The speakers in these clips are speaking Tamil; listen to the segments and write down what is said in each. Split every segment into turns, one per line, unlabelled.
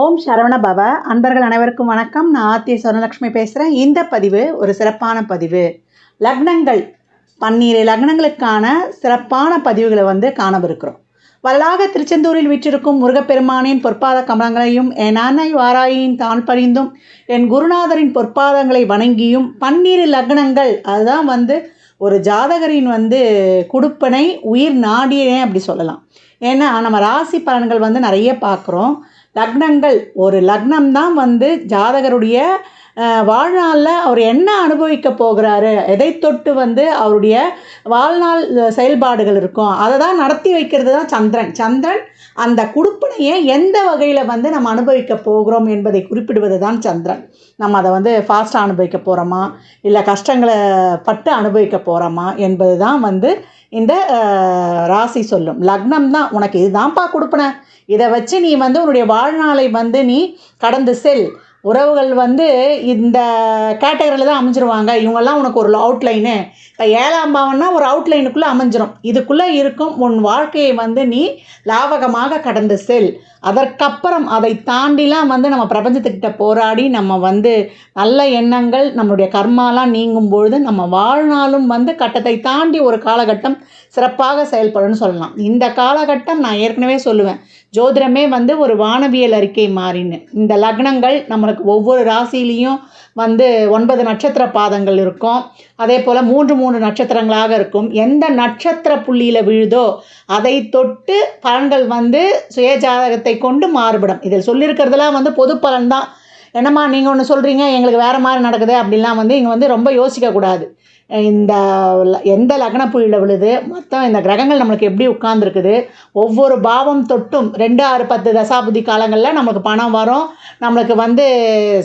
ஓம் சரவண பவ. அன்பர்கள் அனைவருக்கும் வணக்கம். நான் ஆர்த்தி சொர்ணலக்ஷ்மி பேசுகிறேன். இந்த பதிவு ஒரு சிறப்பான பதிவு. லக்னங்கள் 12 லக்னங்களுக்கான சிறப்பான பதிவுகளை காணவிருக்கிறோம். வரலாக திருச்செந்தூரில் வீற்றிருக்கும் முருகப்பெருமானின் பொற்பாத கமலங்களையும் என் அன்னை வாராயின் தான் பணிந்தும் என் குருநாதரின் பொற்பாதங்களை வணங்கியும் 12 லக்னங்கள் அதுதான் ஒரு ஜாதகரின் குடுப்பனை உயிர் நாடியனே அப்படி சொல்லலாம். ஏன்னா நம்ம ராசி பலன்கள் நிறைய பார்க்குறோம். லக்னங்கள் ஒரு லக்னம் தான் ஜாதகருடைய வாழ்நாளில் அவர் என்ன அனுபவிக்க போகிறாரு, எதை தொட்டு அவருடைய வாழ்நாள் செயல்பாடுகள் இருக்கும், அதை தான் நடத்தி வைக்கிறது தான் சந்திரன். சந்திரன் அந்த குடுப்பினையை எந்த வகையில் நம்ம அனுபவிக்க போகிறோம் என்பதை குறிப்பிடுவது தான் சந்திரன். நம்ம அதை ஃபாஸ்ட்டாக அனுபவிக்க போகிறோமா, இல்லை கஷ்டங்களை பட்டு அனுபவிக்க போகிறோமா என்பது தான் இந்த ராசி சொல்லும். லக்னம் தான் உனக்கு இதுதான்ப்பா கொடுப்பன, இதை வச்சு நீ உன்னுடைய வாழ்நாளை நீ கடந்து செல். உறவுகள் இந்த கேட்டகரியில் தான் அமைஞ்சிருவாங்க. இவங்கெல்லாம் உனக்கு ஒரு அவுட்லைனு. இப்போ 7ஆம் பாவம்னா ஒரு அவுட்லைனுக்குள்ளே அமைஞ்சிரும். இதுக்குள்ளே இருக்கும் உன் வாழ்க்கையை நீ லாவகமாக கடந்து செல். அதற்கப்புறம் அதை தாண்டிலாம் நம்ம பிரபஞ்சத்துக்கிட்ட போராடி நம்ம நல்ல எண்ணங்கள் நம்மளுடைய கர்மாலாம் நீங்கும் பொழுது நம்ம வாழ்நாளும் கட்டத்தை தாண்டி ஒரு காலகட்டம் சிறப்பாக செயல்படும்னு சொல்லலாம். இந்த காலகட்டம் நான் ஏற்கனவே சொல்லுவேன், ஜோதிடமே ஒரு வானவியல் அறிக்கை மாறின்னு. இந்த லக்னங்கள் நம்மளுக்கு ஒவ்வொரு ராசிலையும் 9 நட்சத்திர பாதங்கள் இருக்கும். அதே போல் 3 நட்சத்திரங்களாக இருக்கும். எந்த நட்சத்திர புள்ளியில் விழுதோ அதை தொட்டு பலன்கள் சுய ஜாதகத்தை கொண்டு மாறுபடும். இதில் சொல்லியிருக்கிறதுலாம் பொது பலன் தான். என்னம்மா நீங்கள் ஒன்று சொல்கிறீங்க, எங்களுக்கு வேறு மாதிரி நடக்குது அப்படின்லாம் இங்கே ரொம்ப யோசிக்கக்கூடாது. இந்த எந்த லக்ன புள்ளியில் விழுது, மொத்தம் இந்த கிரகங்கள் நம்மளுக்கு எப்படி உட்கார்ந்துருக்குது, ஒவ்வொரு பாவம் தொட்டும் 2, 6, 10 தசாபுதி காலங்களில் நம்மளுக்கு பணம் வரும். நம்மளுக்கு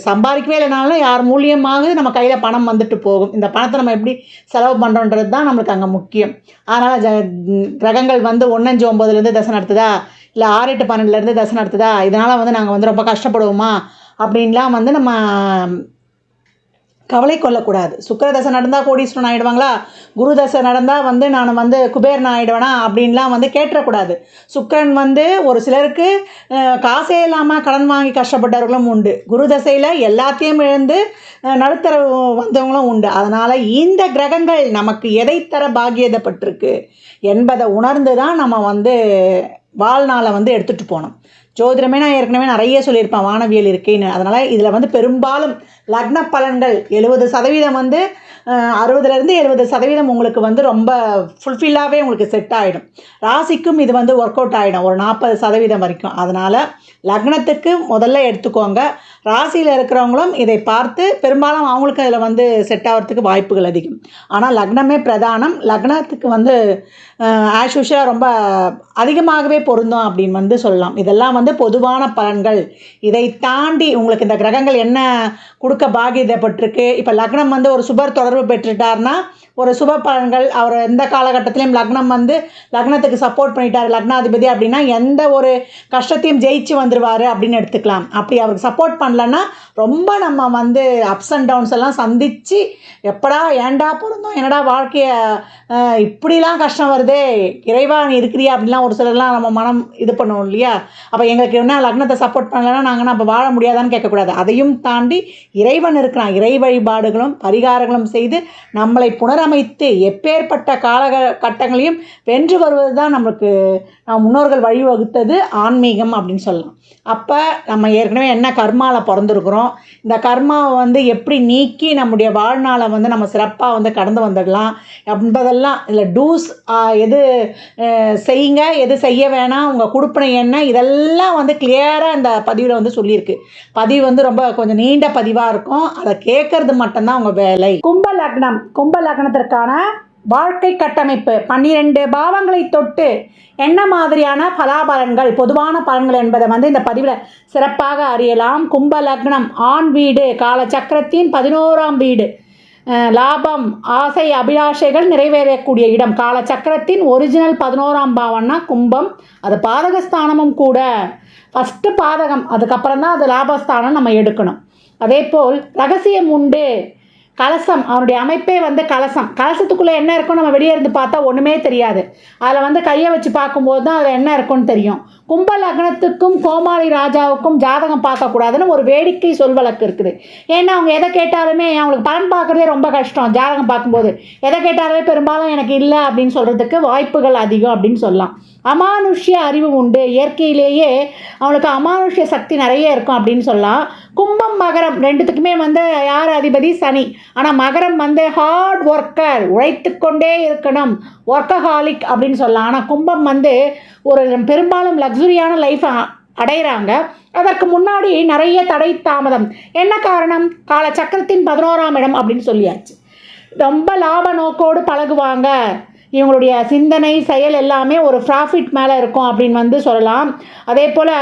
சம்பாதிக்கவே இல்லைனாலும் யார் மூலியமாக நம்ம கையில் பணம் வந்துட்டு போகும். இந்த பணத்தை நம்ம எப்படி செலவு பண்ணுறோன்றது தான் நம்மளுக்கு அங்கே முக்கியம். அதனால் கிரகங்கள் 1, 5, 9லேருந்து தசை நடத்துதா, இல்லை 6, 8, 12லேருந்து தசை நடத்துதா, இதனால் நாங்கள் ரொம்ப கஷ்டப்படுவோமா அப்படின்லாம் நம்ம கவலை கொள்ளக்கூடாது. சுக்கிர தசை நடந்தால் கோடீஸ்வரன் ஆகிடுவாங்களா, குரு தசை நடந்தால் நான் குபேரன் ஆகிடுவேனா அப்படின்லாம் கேட்டுறக்கூடாது. சுக்கிரன் ஒரு சிலருக்கு காசே இல்லாமல் கடன் வாங்கி கஷ்டப்பட்டவர்களும் உண்டு. குரு தசையில் எல்லாத்தையும் இழந்து நடுத்தர வந்தவங்களும் உண்டு. அதனால் இந்த கிரகங்கள் நமக்கு எதை தர பாக்கியதப்பட்டிருக்கு என்பதை உணர்ந்து தான் நம்ம வாழ்நாளை எடுத்துகிட்டு போனோம். ஜோதிடமே நான் ஏற்கனவே நிறைய சொல்லியிருப்பேன், வானவியல் இருக்கேன்னு. அதனால் இதில் பெரும்பாலும் லக்ன பலன்கள் 70% 60லேருந்து 70% உங்களுக்கு ரொம்ப ஃபுல்ஃபில்லாகவே உங்களுக்கு செட் ஆகிடும். ராசிக்கும் இது ஒர்க் அவுட் ஆகிடும் ஒரு 40% வரைக்கும். அதனால் லக்னத்துக்கு முதல்ல எடுத்துக்கோங்க. ராசியில் இருக்கிறவங்களும் இதை பார்த்து பெரும்பாலும் அவங்களுக்கு அதில் செட் ஆகிறதுக்கு வாய்ப்புகள் அதிகம். ஆனால் லக்னமே பிரதானம். லக்னத்துக்கு ஆஸ் யூஷுவலாக ரொம்ப அதிகமாகவே பொருந்தும் அப்படின்னு சொல்லலாம். இதெல்லாம் பொதுவான பலன்கள். இதை தாண்டி உங்களுக்கு இந்த கிரகங்கள் என்ன கொடுக்க பாக்கியப்பட்டிருக்கு. இப்போ லக்னம் ஒரு சுபர் தொடர்பு பெற்றுட்டார்னா ஒரு சுப பலன்கள். அவர் எந்த காலகட்டத்திலையும் லக்னம் லக்னத்துக்கு சப்போர்ட் பண்ணிட்டார் லக்னாதிபதி அப்படின்னா எந்த ஒரு கஷ்டத்தையும் ஜெயிச்சு வந்துடுவார் அப்படின்னு எடுத்துக்கலாம். அப்படி அவருக்கு சப்போர்ட் பண்ணலன்னா ரொம்ப நம்ம அப்ஸ் அண்ட் டவுன்ஸ் எல்லாம் சந்தித்து எப்படா ஏண்டா பிறந்தோம், என்னடா வாழ்க்கையை இப்படிலாம் கஷ்டம் வருதே, இறைவா நீ இருக்கிறியா அப்படின்லாம் ஒரு சிலர்லாம் நம்ம மனம் இது பண்ணுவோம் இல்லையா. அப்போ எங்களுக்கு என்ன லக்னத்தை சப்போர்ட் பண்ணலைன்னா நாங்கள் அப்போ வாழ முடியாதான்னு கேட்கக்கூடாது. அதையும் தாண்டி இறைவன் இருக்கிறான். இறை வழிபாடுகளும் பரிகாரங்களும் செய்து நம்மளை புனரமைத்து எப்பேற்பட்ட காலகட்டங்களையும் வென்று வருவது தான் நம்மளுக்கு முன்னோர்கள் வழிவகுத்தது ஆன்மீகம் அப்படின்னு சொல்லலாம். அப்போ நம்ம ஏற்கனவே என்ன கர்மாவில் பிறந்திருக்கிறோம், இந்த கர்மாவை எப்படி நீக்கி நம்முடைய வாழ்நாளை நம்ம சிறப்பாக கடந்து வந்துடலாம் என்பதெல்லாம் இதில் டூஸ், எது செய்யுங்க எது செய்ய வேணாம், உங்கள் குடுப்பனை என்ன, இதெல்லாம் கிளியராக இந்த பதிவில் சொல்லியிருக்கு. பதிவு ரொம்ப கொஞ்சம் நீண்ட பதிவாக இருக்கும். அதை கேட்கறது மட்டும்தான் உங்கள் வேலை. கும்ப லக்னத்திற்கான வாழ்க்கை கட்டமைப்பு 12 பாவங்களை தொட்டு என்ன மாதிரியான பலாபலன்கள், பொதுவான பலன்கள் என்பதை இந்த பதிவில் சிறப்பாக அறியலாம். கும்ப லக்னம் ஆண் வீடு, காலச்சக்கரத்தின் 11ஆம் வீடு, லாபம் ஆசை அபிலாஷைகள் நிறைவேறக்கூடிய இடம். காலச்சக்கரத்தின் ஒரிஜினல் 11ஆம் பாவம்னா கும்பம். அது பாதகஸ்தானமும் கூட. ஃபஸ்ட்டு பாதகம், அதுக்கப்புறம் தான் அது லாபஸ்தானம் நம்ம எடுக்கணும். அதே போல் ரகசியம் உண்டு. கலசம், அவனுடைய அமைப்பே வந்து கலசம். கலசத்துக்குள்ளே என்ன இருக்குன்னு நம்ம வெளியே இருந்து பார்த்தா ஒன்றுமே தெரியாது. அதில் வந்து கையை வச்சு பார்க்கும்போது தான் அதில் என்ன இருக்குன்னு தெரியும். கும்ப லக்னத்துக்கும் கோமாளி ராஜாவுக்கும் ஜாதகம் பார்க்கக்கூடாதுன்னு ஒரு வேடிக்கை சொல் வழக்கு இருக்குது. ஏன்னா அவங்க எதை கேட்டாலுமே அவங்களுக்கு பலன் பார்க்குறதே ரொம்ப கஷ்டம். ஜாதகம் பார்க்கும்போது எதை கேட்டாலுமே பெரும்பாலும் எனக்கு இல்லை அப்படின்னு சொல்கிறதுக்கு வாய்ப்புகள் அதிகம் அப்படின்னு சொல்லலாம். அமானுஷ்ய அறிவு உண்டு, இயற்கையிலேயே அவனுக்கு அமானுஷ்ய சக்தி நிறைய இருக்கும் அப்படின்னு சொல்லலாம். கும்பம் மகரம் ரெண்டுத்துக்குமே வந்து யார் அதிபதி? சனி. ஆனால் மகரம் வந்து ஹார்ட் ஒர்க்கர், உழைத்து கொண்டே இருக்கணும், ஒர்க்கஹாலிக் அப்படின்னு சொல்லலாம். ஆனால் கும்பம் வந்து ஒரு பெரும்பாலும் லக்ஸுரியான லைஃப் அடைகிறாங்க. அதற்கு முன்னாடி நிறைய தடை தாமதம். என்ன காரணம்? காலச்சக்கரத்தின் 11ஆம் இடம் அப்படின்னு சொல்லியாச்சு. ரொம்ப லாப நோக்கோடு பழகுவாங்க. இவங்களுடைய சிந்தனை செயல் எல்லாமே ஒரு ப்ராஃபிட் மேலே இருக்கும் அப்படின்னு வந்து சொல்லலாம். அதே போல்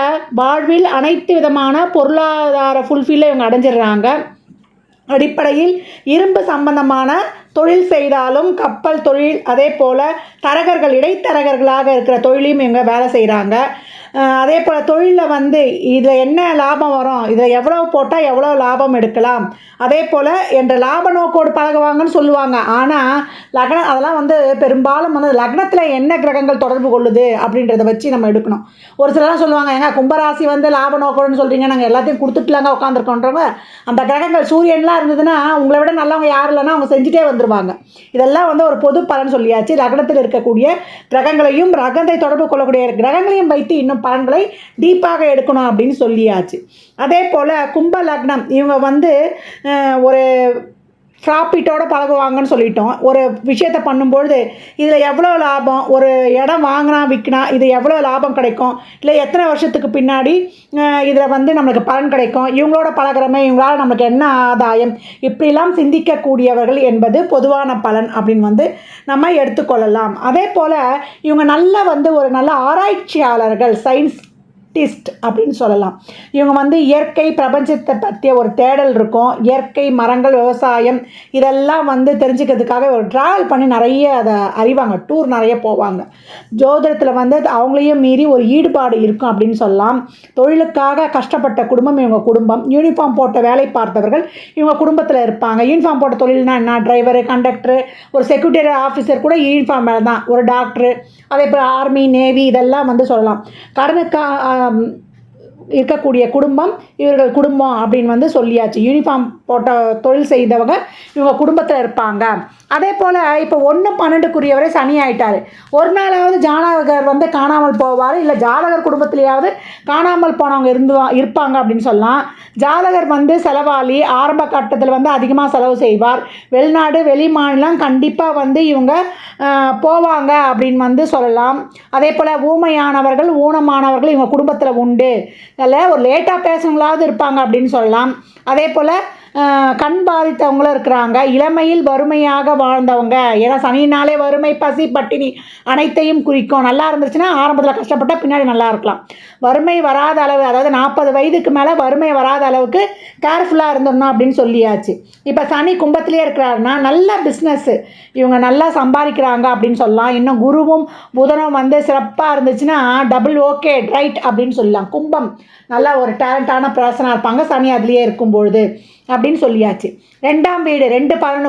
வாழ்வில் அனைத்து விதமான பொருளாதார ஃபுல்ஃபில்லை இவங்க அடைஞ்சிடுறாங்க. அடிப்படையில் இரும்பு சம்பந்தமான தொழில் செய்தாலும் கப்பல் தொழில், அதே போல் தரகர்கள், இடைத்தரகர்களாக இருக்கிற தொழிலையும் இவங்க வேலை செய்கிறாங்க. அதே போல் தொழிலில் வந்து இதில் என்ன லாபம் வரும், இதில் எவ்வளோ போட்டால் எவ்வளோ லாபம் எடுக்கலாம், அதே போல் என்ற லாப நோக்கோடு பழகுவாங்கன்னு சொல்லுவாங்க. ஆனால் லக்னம் அதெல்லாம் வந்து பெரும்பாலும் வந்து லக்னத்தில் என்ன கிரகங்கள் தொடர்பு கொள்ளுது அப்படின்றத வச்சு நம்ம எடுக்கணும். ஒரு சிலர்லாம் சொல்லுவாங்க, ஏங்க கும்பராசி வந்து லாப நோக்கோடுன்னு சொல்கிறீங்க, நாங்கள் எல்லாத்தையும் கொடுத்துட்டுலாங்க உட்காந்துருக்கோன்றவங்க, அந்த கிரகங்கள் சூரியன்லாம் இருந்ததுன்னா உங்களை விட நல்லவங்க யாரும் இல்லைன்னா அவங்க செஞ்சுட்டே வந்துடுவாங்க. இதெல்லாம் வந்து ஒரு பொது பலன் சொல்லியாச்சு. லக்னத்தில் இருக்கக்கூடிய கிரகங்களையும் லக்னத்தை தொடர்பு கொள்ளக்கூடிய கிரகங்களையும் வைத்து இன்னும் பலன்களை டீப்பாக எடுக்கணும் அப்படின்னு சொல்லியாச்சு. அதே போல் கும்ப லக்னம் இவங்க வந்து ஒரு ப்ராஃபிட்டோடு பழகுவாங்கன்னு சொல்லிட்டோம். ஒரு விஷயத்தை பண்ணும்பொழுது இதில் எவ்வளோ லாபம், ஒரு இடம் வாங்கினா விற்கினா இது எவ்வளோ லாபம் கிடைக்கும், இல்லை எத்தனை வருஷத்துக்கு பின்னாடி இதில் வந்து நம்மளுக்கு பலன் கிடைக்கும், இவங்களோட பழகிறமே இவங்களால் நம்மளுக்கு என்ன ஆதாயம், இப்படிலாம் சிந்திக்கக்கூடியவர்கள் என்பது பொதுவான பலன் அப்படின்னு வந்து நம்ம எடுத்துக்கொள்ளலாம். அதே போல் இவங்க நல்ல வந்து ஒரு நல்ல ஆராய்ச்சியாளர்கள், சயின்டிஸ்ட் அப்படின்னு சொல்லலாம். இவங்க வந்து இயற்கை பிரபஞ்சத்தை பற்றிய ஒரு தேடல் இருக்கும். இயற்கை, மரங்கள், விவசாயம் இதெல்லாம் வந்து தெரிஞ்சுக்கிறதுக்காக ஒரு ட்ராவல் பண்ணி நிறைய அதை அறிவாங்க. டூர் நிறைய போவாங்க. ஜோதிடத்தில் வந்து அவங்களையும் மீறி ஒரு ஈடுபாடு இருக்கும் அப்படின்னு சொல்லலாம். தொழிலுக்காக கஷ்டப்பட்ட குடும்பம் இவங்க குடும்பம். யூனிஃபார்ம் போட்ட வேலை பார்த்தவர்கள் இவங்க குடும்பத்தில் இருப்பாங்க. யூனிஃபார்ம் போட்ட தொழில்னா என்ன? டிரைவரு, கண்டக்டரு, ஒரு செக்யூரிட்டி ஆஃபீஸர் கூட யூனிஃபார்ம் வேலை தான். ஒரு டாக்டரு, அதே போல் ஆர்மி, நேவி இதெல்லாம் வந்து சொல்லலாம். கடனுக்காக இருக்கக்கூடிய குடும்பம் இவர்கள் குடும்பம் அப்படின்னு வந்து சொல்லியாச்சு. யூனிஃபார்ம் போட்ட தொழில் செய்தவங்க இவங்க குடும்பத்தில் இருப்பாங்க. அதே போல் இப்போ 1-12க்குரியவரே சனி ஆகிட்டார். ஒரு நாளாவது ஜாதகர் வந்து காணாமல் போவார், இல்லை ஜாதகர் குடும்பத்திலேயாவது காணாமல் போனவங்க இருப்பாங்க அப்படின்னு சொல்லலாம். ஜாதகர் வந்து செலவாளி, ஆரம்ப கட்டத்தில் வந்து அதிகமாக செலவு செய்வார். வெளிநாடு, வெளி மாநிலம் கண்டிப்பாக வந்து இவங்க போவாங்க அப்படின்னு வந்து சொல்லலாம். அதே போல் ஊமையானவர்கள், ஊனமானவர்கள் இவங்க குடும்பத்தில் உண்டு. அதில் ஒரு லேட்டாக பேசுகிறவங்களாவது இருப்பாங்க அப்படின்னு சொல்லலாம். அதே போல் கண் பாதித்தவங்களும் இருக்கிறாங்க. இளமையில் வறுமையாக வாழ்ந்தவங்க, ஏன்னா சனினாலே வறுமை, பசி, பட்டினி அனைத்தையும் குறிக்கும். நல்லா இருந்துச்சுன்னா ஆரம்பத்தில் கஷ்டப்பட்டால் பின்னாடி நல்லா இருக்கலாம். வறுமை வராத அளவு, அதாவது 40 வயதுக்கு மேலே வறுமை வராத அளவுக்கு கேர்ஃபுல்லாக இருந்தோம்னா அப்படின்னு சொல்லியாச்சு. இப்போ சனி கும்பத்திலே இருக்கிறாருன்னா நல்ல பிஸ்னஸ்ஸு, இவங்க நல்லா சம்பாதிக்கிறாங்க அப்படின்னு சொல்லலாம். இன்னும் குருவும் புதனும் வந்து சிறப்பாக இருந்துச்சுன்னா டபுள் ஓகே ரைட் அப்படின்னு சொல்லலாம். கும்பம் நல்லா ஒரு டேலண்டான பர்சனாக இருப்பாங்க சனி அதுலேயே இருக்கும்பொழுது அப்படின்னு சொல்லியாச்சு. 2ஆம் வீடு 2-11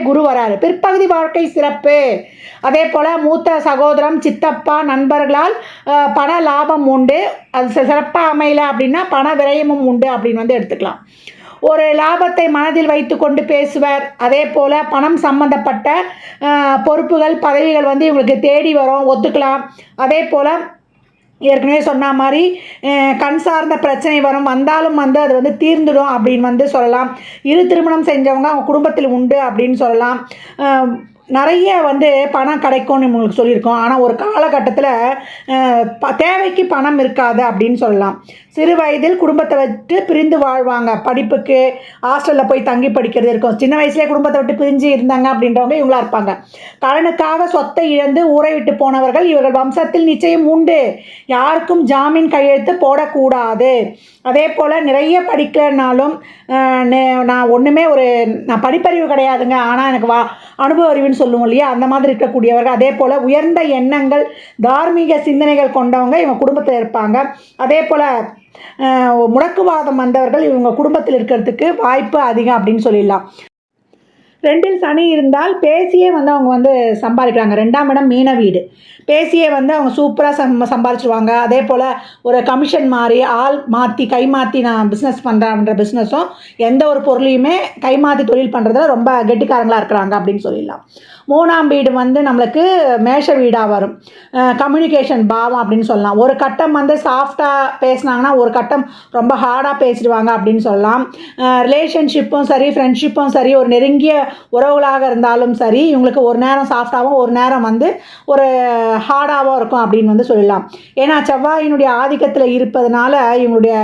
குரு வராரு. பிற்பகுதி வாழ்க்கை சிறப்பு. அதே போல் மூத்த சகோதரம், சித்தப்பா, நண்பர்களால் பண லாபம் உண்டு. அது சிறப்பாக அமையல அப்படின்னா பண விரயமும் உண்டு அப்படின்னு வந்து எடுத்துக்கலாம். ஒரு லாபத்தை மனதில் வைத்து கொண்டு பேசுவார். அதே போல் பணம் சம்பந்தப்பட்ட பொறுப்புகள், பதவிகள் வந்து இவங்களுக்கு தேடி வரும், ஒத்துக்கலாம். அதே போல் ஏற்கனவே சொன்ன மாதிரி கண் சார்ந்த பிரச்சனை வந்தாலும் வந்து அது வந்து தீர்ந்துடும் அப்படின்னு வந்து சொல்லலாம். திருமணம் செஞ்சவங்க அவங்க குடும்பத்தில் உண்டு அப்படின்னு சொல்லலாம். நிறைய வந்து பணம் கிடைக்கும்னு உங்களுக்கு சொல்லியிருக்கோம். ஆனால் ஒரு காலகட்டத்தில் தேவைக்கு பணம் இருக்காது அப்படின்னு சொல்லலாம். சிறு வயதில் குடும்பத்தை விட்டு பிரிந்து வாழ்வாங்க. படிப்புக்கு ஹாஸ்டலில் போய் தங்கி படிக்கிறது இருக்கும். சின்ன வயசுலேயே குடும்பத்தை விட்டு பிரிஞ்சு இருந்தாங்க அப்படின்றவங்க இவங்களா இருப்பாங்க. கடனுக்காக சொத்தை இழந்து ஊரை விட்டு போனவர்கள் இவர்கள் வம்சத்தில் நிச்சயம் உண்டு. யாருக்கும் ஜாமீன் கையெழுத்து போடக்கூடாது. அதே போல் நிறைய படிக்கலனாலும் நான் ஒன்றுமே நான் படிப்பறிவு கிடையாதுங்க, ஆனால் எனக்கு அனுபவ அறிவுன்னு சொல்லுவோம் இல்லையா, அந்த மாதிரி இருக்கக்கூடியவர்கள். அதே போல் உயர்ந்த எண்ணங்கள், தார்மீக சிந்தனைகள் கொண்டவங்க இவங்க குடும்பத்தில் இருப்பாங்க. அதே போல் முடக்குவாதம் வந்தவர்கள் இவங்க குடும்பத்தில் இருக்கிறதுக்கு வாய்ப்பு அதிகம் அப்படின்னு சொல்லிடலாம். 2ல் சனி இருந்தால் பேசியே வந்து அவங்க வந்து சம்பாதிக்கிறாங்க. 2ஆம் இடம் மீன வீடு. பேசியே வந்து அவங்க சூப்பராக சம்பாதிச்சுருவாங்க. அதே போல் ஒரு கமிஷன் மாறி ஆள் மாற்றி கை மாற்றி நான் பிஸ்னஸ் பண்ணுறேன் அப்படின்ற பிஸ்னஸும் எந்த ஒரு பொருளையுமே கை மாற்றி தொழில் பண்ணுறதுல ரொம்ப கெட்டிக்காரங்களாக இருக்கிறாங்க அப்படின்னு சொல்லிடலாம். 3ஆம் வீடு வந்து நம்மளுக்கு மேஷ வீடாக வரும். கம்யூனிகேஷன் பாவம் அப்படின்னு சொல்லலாம். ஒரு கட்டம் வந்து சாஃப்டாக பேசினாங்கன்னா ஒரு கட்டம் ரொம்ப ஹார்டாக பேசிடுவாங்க அப்படின்னு சொல்லலாம். ரிலேஷன்ஷிப்பும் சரி, ஃப்ரெண்ட்ஷிப்பும் சரி, ஒரு நெருங்கிய உறவுகளாக இருந்தாலும் சரி, இவங்களுக்கு ஒரு நேரம் சாஃப்டாகவும் ஒரு நேரம் வந்து ஒரு ஹார்டாகவும் இருக்கும் அப்படின்னு வந்து சொல்லலாம். ஏன்னா செவ்வாயினுடைய ஆதிக்கத்தில் இருப்பதனால இவங்களுடைய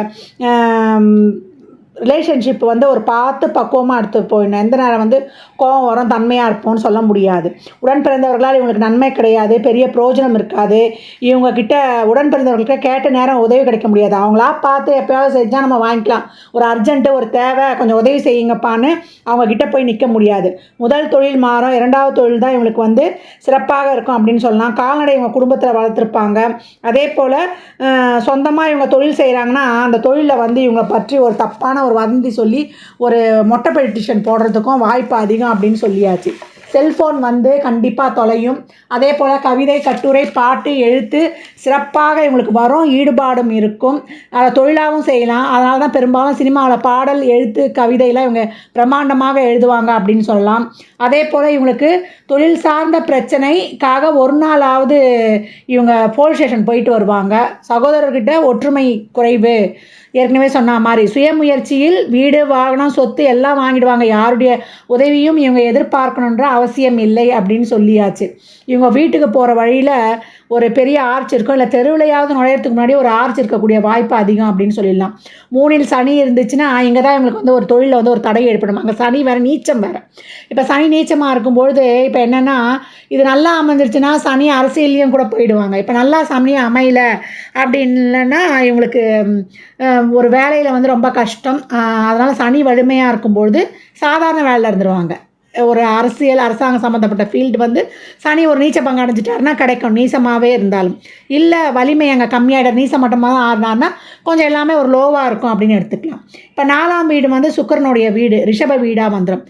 ரிலேஷன்ஷிப் வந்து ஒரு பார்த்து பக்குவமாக எடுத்து போயிடணும். எந்த நேரம் வந்து கோவம் வரும், தன்மையாக இருப்போம்னு சொல்ல முடியாது. உடன் பிறந்தவர்களால் இவங்களுக்கு நன்மை கிடையாது, பெரிய பிரயோஜனம் இருக்காது. இவங்கக்கிட்ட உடன் பிறந்தவர்கள்கிட்ட கேட்ட நேரம் உதவி கிடைக்க முடியாது. அவங்களா பார்த்து எப்போயாவது செஞ்சால் நம்ம வாங்கிக்கலாம். ஒரு அர்ஜென்ட்டு, ஒரு தேவை, கொஞ்சம் உதவி செய்யுங்கப்பான்னு அவங்கக்கிட்ட போய் நிற்க முடியாது. முதல் தொழில் மாறும், 2வது தொழில் தான் இவங்களுக்கு வந்து சிறப்பாக இருக்கும் அப்படின்னு சொல்லலாம். கால்நடை இவங்க குடும்பத்தில் வளர்த்துருப்பாங்க. அதே போல் சொந்தமாக இவங்க தொழில் செய்கிறாங்கன்னா அந்த தொழிலில் வந்து இவங்க பற்றி ஒரு தப்பான ஒரு வதந்தி சொல்லி ஒரு மொட்டை பெட்டிஷன் போடுறதுக்கும் வாய்ப்பு அதிகம் அப்படின்னு சொல்லியாச்சு. செல்ஃபோன் வந்து கண்டிப்பாக தொலையும். அதே போல் கவிதை, கட்டுரை, பாட்டு, எழுத்து சிறப்பாக இவங்களுக்கு வரும். ஈடுபாடும் இருக்கும். அதை தொழிலாகவும் செய்யலாம். அதனால தான் பெரும்பாலும் சினிமாவில் பாடல், எழுத்து, கவிதையெல்லாம் இவங்க பிரம்மாண்டமாக எழுதுவாங்க அப்படின்னு சொல்லலாம். அதே போல் இவங்களுக்கு தொழில் சார்ந்த பிரச்சனைக்காக ஒரு நாளாவது இவங்க போலீஸ் ஸ்டேஷன் போயிட்டு வருவாங்க. சகோதரர்கிட்ட ஒற்றுமை குறைவு, ஏற்கனவே சொன்ன மாதிரி சுயமுயற்சியில் வீடு, வாகனம், சொத்து எல்லாம் வாங்கிடுவாங்க. யாருடைய உதவியும் இவங்க எதிர்பார்க்கணுன்ற அவசியம் இல்லை அப்படின்னு சொல்லியாச்சு. இவங்க வீட்டுக்கு போகிற வழியில் ஒரு பெரிய ஆர்ச் இருக்கும், இல்லை தெருவிலையாவது நுழையிறதுக்கு முன்னாடி ஒரு ஆர்ச் இருக்கக்கூடிய வாய்ப்பு அதிகம் அப்படின்னு சொல்லிடலாம். 3ல் சனி இருந்துச்சுன்னா இங்கே தான் இவங்களுக்கு வந்து ஒரு தொழிலில் வந்து ஒரு தடை ஏற்படும். அங்கே சனி வேறு, நீச்சம் வேறு. இப்போ சனி நீச்சமாக இருக்கும்பொழுது இப்போ என்னென்னா, இது நல்லா அமைஞ்சிருச்சுன்னா சனி அரசியல்லையும் கூட போயிடுவாங்க. இப்போ நல்லா சனி அமையலை அப்படின்லன்னா இவங்களுக்கு ஒரு வேலையில் வந்து ரொம்ப கஷ்டம். அதனால் சனி வலிமையாக இருக்கும்பொழுது சாதாரண வேலையில் இருந்துருவாங்க. ஒரு அரசியல், அரசாங்கம் சம்மந்தப்பட்ட ஃபீல்டு வந்து சனி ஒரு நீச்ச பங்கு அடைஞ்சிட்டாருன்னா கிடைக்கும், நீசமாகவே இருந்தாலும். இல்லை வலிமை அங்கே கம்மியாகிடும், நீச மட்டமாக தான் ஆடினார்னா கொஞ்சம் எல்லாமே ஒரு லோவாக இருக்கும் அப்படின்னு எடுத்துக்கலாம். இப்போ 4ஆம் வீடு வந்து சுக்கிரனுடைய வீடு, ரிஷப வீடாக வந்துடும்.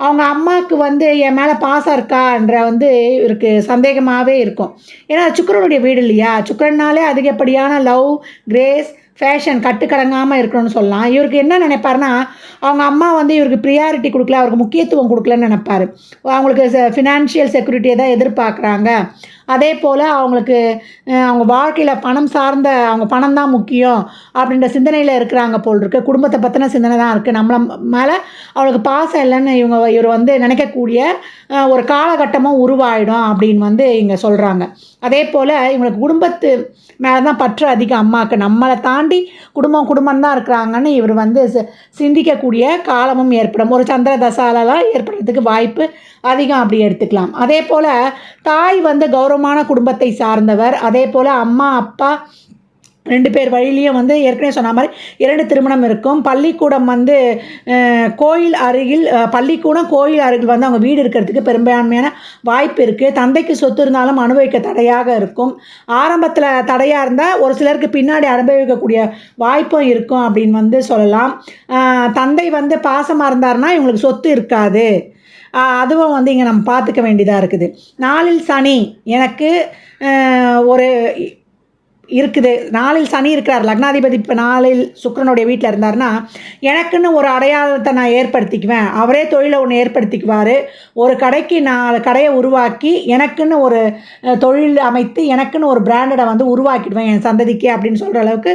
அவங்க அம்மாவுக்கு வந்து என் மேலே பாசம் இருக்கான்ற வந்து இவருக்கு சந்தேகமாகவே இருக்கும். ஏன்னா சுக்கிரனுடைய வீடு இல்லையா. சுக்கிரனாலே அதிகப்படியான லவ், கிரேஸ், ஃபேஷன் கட்டுக்கடங்காமல் இருக்கணும்னு சொல்லலாம். இவருக்கு என்ன நினைப்பாருன்னா, அவங்க அம்மா வந்து இவருக்கு ப்ரியாரிட்டி கொடுக்கல, அவருக்கு முக்கியத்துவம் கொடுக்கலன்னு நினைப்பார். அவங்களுக்கு ஃபினான்ஷியல் செக்யூரிட்டியை தான் எதிர்பார்க்குறாங்க. அதே போல் அவங்களுக்கு அவங்க வாழ்க்கையில் பணம் சார்ந்த, அவங்க பணம் தான் முக்கியம் அப்படின்ற சிந்தனையில் இருக்கிறாங்க போல் இருக்குது. குடும்பத்தை பற்றின சிந்தனை தான் இருக்குது. நம்மள மேலே அவளுக்கு பாசம் இல்லைன்னு இவர் வந்து நினைக்கக்கூடிய ஒரு காலகட்டமும் உருவாயிடும் அப்படின்னு வந்து இங்கே சொல்கிறாங்க. அதே போல் இவங்களுக்கு குடும்பத்து மேலே தான் பற்று அதிகம் அம்மாவுக்கு. நம்மளை தாண்டி குடும்பம் தான் இருக்கிறாங்கன்னு இவர் வந்து சிந்திக்கக்கூடிய காலமும் ஏற்படும். ஒரு சந்திர தசாலெல்லாம் ஏற்படுறதுக்கு வாய்ப்பு அதிகம் அப்படி எடுத்துக்கலாம். அதே போல் தாய் வந்து கௌரவமான குடும்பத்தை சார்ந்தவர். அதே போல் அம்மா, அப்பா 2 பேர் வழியிலையும் வந்து ஏற்கனவே சொன்ன மாதிரி 2 திருமணம் இருக்கும். பள்ளிக்கூடம் வந்து கோயில் அருகில், பள்ளிக்கூடம் கோயில் அருகில் வந்து அவங்க வீடு இருக்கிறதுக்கு பெரும்பான்மையான வாய்ப்பு இருக்குது. தந்தைக்கு சொத்து இருந்தாலும் அனுபவிக்க தடையாக இருக்கும். ஆரம்பத்தில் தடையாக இருந்தால் ஒரு சிலருக்கு பின்னாடி அனுபவிக்கக்கூடிய வாய்ப்பும் இருக்கும் அப்படின்னு வந்து சொல்லலாம். தந்தை வந்து பாசமாக இருந்தாருன்னா இவங்களுக்கு சொத்து இருக்காது. அதுவும் வந்து இங்கே நம்ம பார்த்துக்க வேண்டியதாக இருக்குது. 4ல் சனி எனக்கு ஒரு இருக்குது. 4ல் சனி இருக்கிறார், லக்னாதிபதி இப்போ 4ல் சுக்கிரனுடைய வீட்டில் இருந்தார்னா எனக்குன்னு ஒரு அடையாளத்தை நான் ஏற்படுத்திக்குவேன். அவரே தொழிலை ஒன்று ஏற்படுத்திக்குவார். ஒரு கடைக்கு 4 கடையை உருவாக்கி எனக்குன்னு ஒரு தொழில் அமைத்து எனக்குன்னு ஒரு பிராண்டடை வந்து உருவாக்கிடுவேன் என் சந்ததிக்கு அப்படின்னு சொல்கிற அளவுக்கு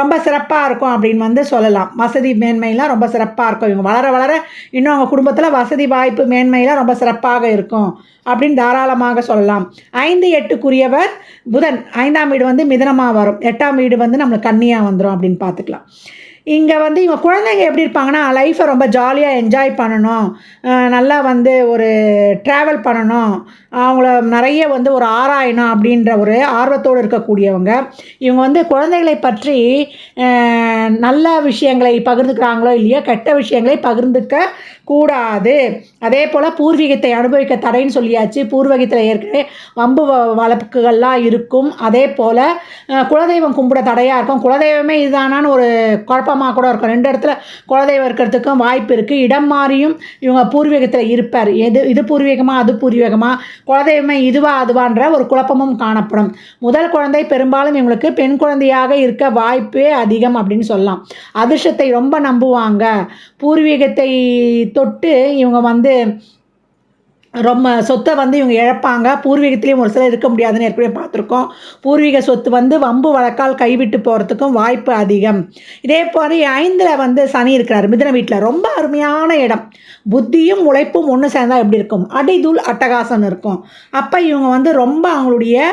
ரொம்ப சிறப்பாக இருக்கும் அப்படின்னு வந்து சொல்லலாம். வசதி மேன்மையெல்லாம் ரொம்ப சிறப்பாக இருக்கும். இவங்க வளர வளர இன்னும் அவங்க குடும்பத்தில் வசதி வாய்ப்பு மேன்மையெல்லாம் ரொம்ப சிறப்பாக இருக்கும் அப்படின்னு தாராளமாக சொல்லலாம். 5, 8க்குரியவர் புதன். 5ஆம் வீடு வந்து மிதனமாக வரும், 8ஆம் வீடு வந்து நம்மளுக்கு கன்னியாக வந்துடும் அப்படின்னு பார்த்துக்கலாம். இங்கே வந்து இவங்க குழந்தைங்க எப்படி இருப்பாங்கன்னா, லைஃப்பை ரொம்ப ஜாலியாக என்ஜாய் பண்ணணும், நல்லா வந்து ஒரு ட்ராவல் பண்ணணும், அவங்கள நிறைய வந்து ஒரு ஆராயணும் அப்படின்ற ஒரு ஆர்வத்தோடு இருக்கக்கூடியவங்க. இவங்க வந்து குழந்தைகளை பற்றி நல்ல விஷயங்களை பகிர்ந்துக்கிறாங்களோ இல்லையோ, கெட்ட விஷயங்களை பகிர்ந்துக்க கூடாது. அதே போல் பூர்வீகத்தை அனுபவிக்க தடைன்னு சொல்லியாச்சு. பூர்வீகத்தில் ஏற்கனவே வம்பு வழக்குகள்லாம் இருக்கும். அதே போல் குலதெய்வம் கும்பிட தடையாக இருக்கும். குலதெய்வமே இதுதானான்னு ஒரு குழப்பம் குழப்பமாக கூட இருக்கும். 2 இடத்துல குலதெய்வம் இருக்கிறதுக்கும் வாய்ப்பு இருக்குது. இடம் மாறியும் இவங்க பூர்வீகத்தில் இருப்பார். இது பூர்வீகமாக அது பூர்வீகமாக, குலதெய்வமே இதுவா அதுவான்ற ஒரு குழப்பமும் காணப்படும். முதல் குழந்தை பெரும்பாலும் இவங்களுக்கு பெண் குழந்தையாக இருக்க வாய்ப்பே அதிகம் அப்படின்னு சொல்லலாம். அதிர்ஷ்டத்தை ரொம்ப நம்புவாங்க. பூர்வீகத்தை தொட்டு இவங்க வந்து ரொம்ப சொத்தை வந்து இவங்க இழப்பாங்க. பூர்வீகத்திலையும் ஒரு சிலர் இருக்க முடியாதுன்னு ஏற்கனவே பார்த்துருக்கோம். பூர்வீக சொத்து வந்து வம்பு வழக்கால் கைவிட்டு போகிறதுக்கும் வாய்ப்பு அதிகம். இதே மாதிரி 5ல் வந்து சனி இருக்கிறார் மிதுன வீட்டில். ரொம்ப அருமையான இடம். புத்தியும் உழைப்பும் ஒன்று சேர்ந்தால் எப்படி இருக்கும்? அடிதூள் அட்டகாசம் இருக்கும். அப்போ இவங்க வந்து ரொம்ப அவங்களுடைய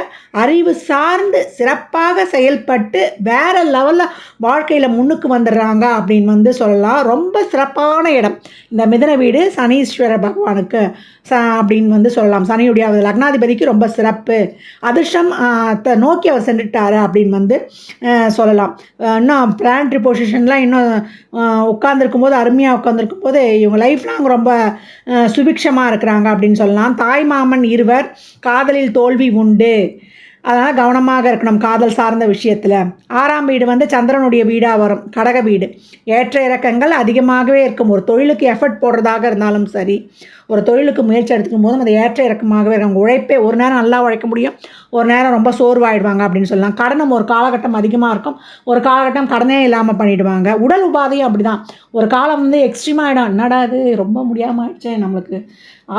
அறிவு சார்ந்து சிறப்பாக செயல்பட்டு வேறு லெவலில் வாழ்க்கையில் முன்னுக்கு வந்துடுறாங்க அப்படின்னு வந்து சொல்லலாம். ரொம்ப சிறப்பான இடம் இந்த மிதுன வீடு சனீஸ்வர பகவானுக்கு அப்படின்னு வந்து சொல்லலாம். சனியுடைய லக்னாதிபதிக்கு ரொம்ப சிறப்பு. அதிர்ஷ்டம் நோக்கி அவர் சென்றுட்டார் அப்படின்னு வந்து சொல்லலாம். இன்னும் பிளானட்ரி பொசிஷன்லாம் இன்னும் உட்காந்துருக்கும் போது அருமையாக உட்காந்துருக்கும் போது இவங்க லைஃப் லாங் ரொம்ப சுபிக்ஷமாக இருக்கிறாங்க அப்படின்னு சொல்லலாம். தாய் மாமன் இருவர், காதலில் தோல்வி உண்டு. அதனால் கவனமாக இருக்கணும் காதல் சார்ந்த விஷயத்தில். 6ஆம் வீடு வந்து சந்திரனுடைய வீடாக வரும், கடக வீடு. ஏற்ற இறக்கங்கள் அதிகமாகவே இருக்கும். ஒரு தொழிலுக்கு எஃபர்ட் போடுறதாக இருந்தாலும் சரி, ஒரு தொழிலுக்கு முயற்சி எடுத்துக்கும் போதும் அது ஏற்ற இறக்கமாகவே இருக்கும். உழைப்பே ஒரு நேரம் நல்லா உழைக்க முடியும், ஒரு நேரம் ரொம்ப சோர்வாயிடுவாங்க அப்படின்னு சொல்லலாம். கடனும் ஒரு காலகட்டம் அதிகமாக இருக்கும், ஒரு காலகட்டம் கடனே இல்லாமல் பண்ணிவிடுவாங்க. உடல் உபாதையும் அப்படி தான். ஒரு காலம் வந்து எக்ஸ்ட்ரீமாக ஆகிடும். என்னடா இது ரொம்ப முடியாமல் ஆயிடுச்சே, நம்மளுக்கு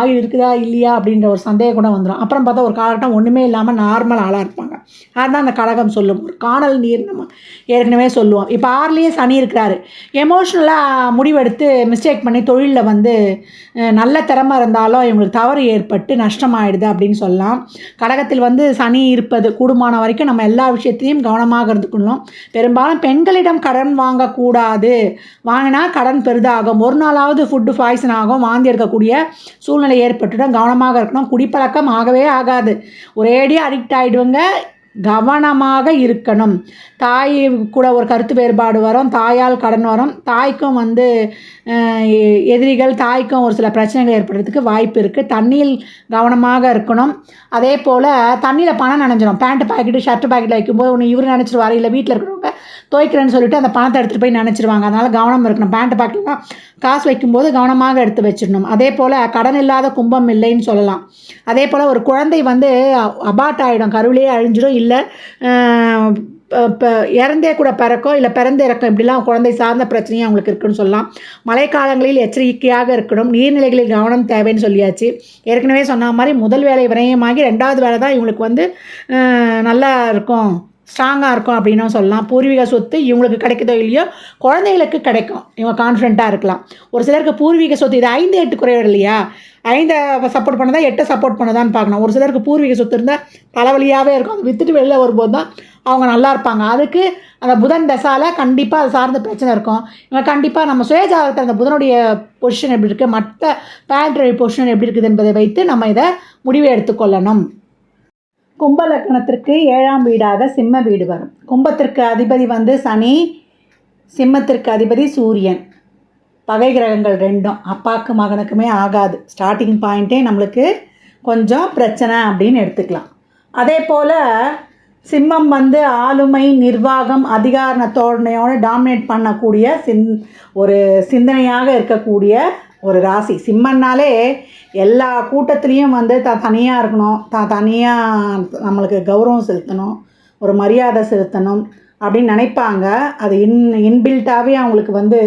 ஆயுள் இருக்குதா இல்லையா அப்படின்ற ஒரு சந்தேகம் கூட வந்துடும். அப்புறம் பார்த்தா ஒரு காலகட்டம் ஒன்றுமே இல்லாமல் நார்மல் ஆளாக இருப்பாங்க. அதுதான் அந்த கடகம் சொல்லும். ஒரு காணல் நீர் நம்ம ஏற்கனவே சொல்லுவோம். இப்போ 6லேயே சனி இருக்கிறாரு. எமோஷ்னலாக முடிவெடுத்து மிஸ்டேக் பண்ணி தொழிலில் வந்து நல்ல திறமை இருந்தாலும் இவங்களுக்கு தவறு ஏற்பட்டு நஷ்டமாயிடுது அப்படின்னு சொல்லலாம். கடகத்தில் வந்து சனி இருப்பது கூடுமான வரைக்கும் நம்ம எல்லா விஷயத்தையும் கவனமாக இருந்துக்கணும். பெரும்பாலும் பெண்களிடம் கடன் வாங்கக்கூடாது. வாங்கினா கடன் பெரிதாகும். ஒரு நாளாவது ஃபுட்டு பாய்சன் ஆகும், வாந்தி எடுக்கக்கூடிய சூழ்நிலை ஏற்பட்டுடும். கவனமாக இருக்கணும். குடிப்பழக்கம் ஆகவே ஆகாது. ஒரேடியாக அடிக்ட் ஆகிடுவங்க. கவனமாக இருக்கணும். தாய் கூட ஒரு கருத்து வேறுபாடு வரும், தாயால் கடன் வரும், தாய்க்கும் வந்து எதிரிகள், தாய்க்கும் ஒரு சில பிரச்சனைகள் ஏற்படுறதுக்கு வாய்ப்பு இருக்குது. தண்ணியில் கவனமாக இருக்கணும். அதே போல் தண்ணியில் பணம் நனைஞ்சிடும். பேண்ட் பாக்கெட்டு ஷர்ட் பாக்கெட்டில் வைக்கும்போது ஒன்று இவர் நினச்சிருவார், இல்லை வீட்டில் இருக்கிறவங்க துவைக்கிறேன்னு சொல்லிட்டு அந்த பணத்தை எடுத்துகிட்டு போய் நினச்சிருவாங்க. அதனால் கவனம் இருக்கணும். பேண்ட் பாக்கெட்லாம் காசு வைக்கும்போது கவனமாக எடுத்து வச்சிடணும். அதே போல் கடன் இல்லாத கும்பம் இல்லைன்னு சொல்லலாம். அதே போல் ஒரு குழந்தை வந்து அபார்ட் ஆகிடும், கருவிலே அழிஞ்சிடும், இல்லை இப்போ இறந்தே கூட பிறக்கும், இல்லை பிறந்து இறக்கும். இப்படிலாம் குழந்தை சார்ந்த பிரச்சனையும் அவங்களுக்கு இருக்குன்னு சொல்லலாம். மழைக்காலங்களில் எச்சரிக்கையாக இருக்கணும். நீர்நிலைகளில் கவனம் தேவைன்னு சொல்லியாச்சு. ஏற்கனவே சொன்ன மாதிரி முதல் வேலை விரயமாகி 2வது வேலை தான் இவங்களுக்கு வந்து நல்லா இருக்கும், ஸ்ட்ராங்காக இருக்கும் அப்படின்னும் சொல்லலாம். பூர்வீக சொத்து இவங்களுக்கு கிடைக்குதோ இல்லையோ குழந்தைகளுக்கு கிடைக்கும். இவங்க கான்ஃபிடென்ட்டாக இருக்கலாம். ஒரு சிலருக்கு பூர்வீக சொத்து இது 5, 8 குறைவர் இல்லையா, 5 சப்போர்ட் பண்ணதா 8 சப்போர்ட் பண்ணதான்னு பார்க்கணும். ஒரு சிலருக்கு பூர்வீக சொத்து இருந்தால் தலைவலியாகவே இருக்கும். அது விற்றுட்டு வெளில வரும்போது தான் அவங்க நல்லா இருப்பாங்க. அதுக்கு அந்த புதன் தசால கண்டிப்பாக அது சார்ந்த பிரச்சனை இருக்கும். இவங்க கண்டிப்பாக நம்ம சுயஜாதகத்தில் அந்த புதனுடைய பொசிஷன் எப்படி இருக்குது, மற்ற பிளானட்டரி பொசிஷன் எப்படி இருக்குது என்பதை வைத்து நம்ம இதை முடிவை எடுத்துக்கொள்ளணும். கும்ப லக்னத்திற்கு 7ஆம் வீடாக சிம்ம வீடு வரும். கும்பத்திற்கு அதிபதி வந்து சனி, சிம்மத்திற்கு அதிபதி சூரியன். பகை கிரகங்கள் 2ம் அப்பாவுக்கு மகனுக்குமே ஆகாது. ஸ்டார்டிங் பாயிண்ட்டே நம்மளுக்கு கொஞ்சம் பிரச்சனை அப்படின்னு எடுத்துக்கலாம். அதே போல் சிம்மம் வந்து ஆளுமை, நிர்வாகம், அதிகார தோரணையோடு டாமினேட் பண்ணக்கூடிய ஒரு சிந்தனையாக இருக்கக்கூடிய ஒரு ராசி. சிம்மன்னாலே எல்லா கூட்டத்துலேயும் வந்து தனியாக இருக்கணும், தனியாக நம்மளுக்கு கௌரவம் செலுத்தணும், ஒரு மரியாதை செலுத்தணும் அப்படின்னு நினைப்பாங்க. அது இன்பில்ட்டாகவே அவங்களுக்கு வந்து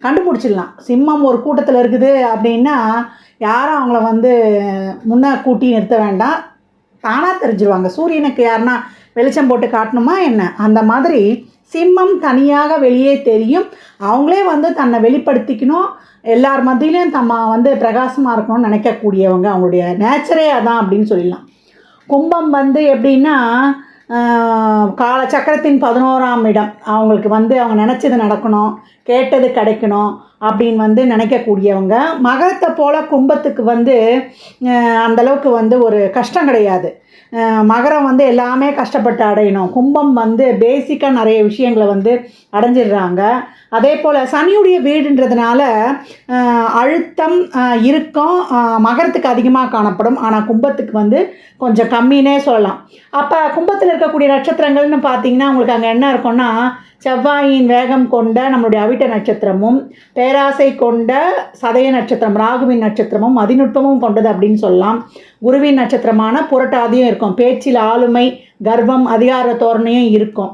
கண்டுபிடிச்சிடலாம். சிம்மம் ஒரு கூட்டத்தில் இருக்குது அப்படின்னா யாரும் அவங்கள வந்து முன்னே கூட்டி நிறுத்த வேண்டாம், தானாக தெரிஞ்சிருவாங்க. சூரியனுக்கு யாருன்னா வெளிச்சம் போட்டு காட்டணுமா என்ன, அந்த மாதிரி சிம்மம் தனியாக வெளியே தெரியும். அவங்களே வந்து தன்னை வெளிப்படுத்திக்கணும், எல்லார் மத்தியிலையும் நம்ம வந்து பிரகாசமாக இருக்கணும்னு நினைக்கக்கூடியவங்க. அவங்களுடைய நேச்சரே அதான் அப்படின்னு சொல்லலாம். கும்பம் வந்து எப்படின்னா காலச்சக்கரத்தின் 11ஆம் இடம். அவங்களுக்கு வந்து அவங்க நினச்சது நடக்கணும், கேட்டது கிடைக்கணும் அப்படின்னு வந்து நினைக்கக்கூடியவங்க. மகரத்தை போல் கும்பத்துக்கு வந்து அந்தளவுக்கு வந்து ஒரு கஷ்டம் கிடையாது. மகரம் வந்து எல்லாமே கஷ்டப்பட்டு அடையணும். கும்பம் வந்து பேசிக்காக நிறைய விஷயங்களை வந்து அடைஞ்சிடுறாங்க. அதே போல் சனியுடைய வீடுன்றதுனால அழுத்தம் இறுக்கம் மகரத்துக்கு அதிகமாக காணப்படும். ஆனால் கும்பத்துக்கு வந்து கொஞ்சம் கம்மின்னே சொல்லலாம். அப்போ கும்பத்தில் இருக்கக்கூடிய நட்சத்திரங்கள்னு பார்த்தீங்கன்னா உங்களுக்கு அங்கே என்ன இருக்கும்னா, செவ்வாயின் வேகம் கொண்ட நம்மளுடைய அவிட்ட நட்சத்திரமும், பேராசை கொண்ட சதய நட்சத்திரம் ராகுவின் நட்சத்திரமும், அதிநுட்பமும் கொண்டது அப்படின்னு சொல்லலாம். குருவின் நட்சத்திரமான புரட்டாதியும் இருக்கும். பேச்சில் ஆளுமை, கர்வம், அதிகார தோரணையும் இருக்கும்.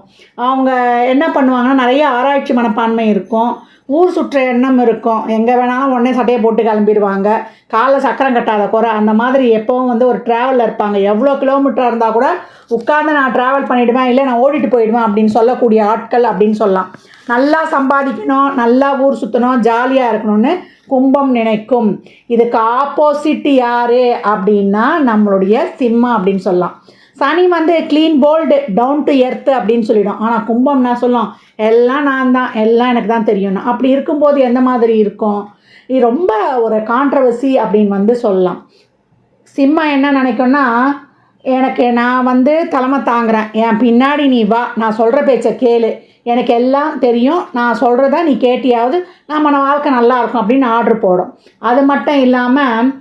அவங்க என்ன பண்ணுவாங்கன்னா நிறைய ஆராய்ச்சி மனப்பான்மை இருக்கும். ஊர் சுற்ற எண்ணம் இருக்கும். எங்கே வேணாலும் உடனே சட்டையை போட்டு கிளம்பிடுவாங்க. காலில் சக்கரம் கட்டாத குறை அந்த மாதிரி எப்போவும் வந்து ஒரு ட்ராவலில் இருப்பாங்க. எவ்வளோ கிலோமீட்டராக இருந்தால் கூட உட்காந்து நான் ட்ராவல் பண்ணிவிடுவேன், இல்லை நான் ஓடிட்டு போயிடுவேன் அப்படின்னு சொல்லக்கூடிய ஆட்கள் அப்படின்னு சொல்லலாம். நல்லா சம்பாதிக்கணும், நல்லா ஊர் சுற்றணும், ஜாலியாக இருக்கணும்னு கும்பம் நினைக்கும். இதுக்கு ஆப்போசிட் யார் அப்படின்னா நம்மளுடைய சிம்மம் அப்படின்னு சொல்லலாம். சனி வந்து clean bold down to earth அப்படின்னு சொல்லிடும். ஆனால் கும்பம் நான் சொல்லும் எல்லாம் நான் தான், எல்லாம் எனக்கு தான் தெரியும்னு. அப்படி இருக்கும்போது எந்த மாதிரி இருக்கும்? இது ரொம்ப ஒரு கான்ட்ரவர்சி அப்படின்னு வந்து சொல்லலாம். சிம்மம் என்ன நினைக்கும்னா, எனக்கு நான் வந்து தலைமை தாங்குறேன், என் பின்னாடி நீ வா, நான் சொல்கிற பேச்சை கேளு, எனக்கு எல்லாம் தெரியும், நான் சொல்கிறத நீ கேட்டியாவது நம்ம வாழ்க்கை நல்லாயிருக்கும் அப்படின்னு ஆர்டர் போடும். அது மட்டும் இல்லாமல்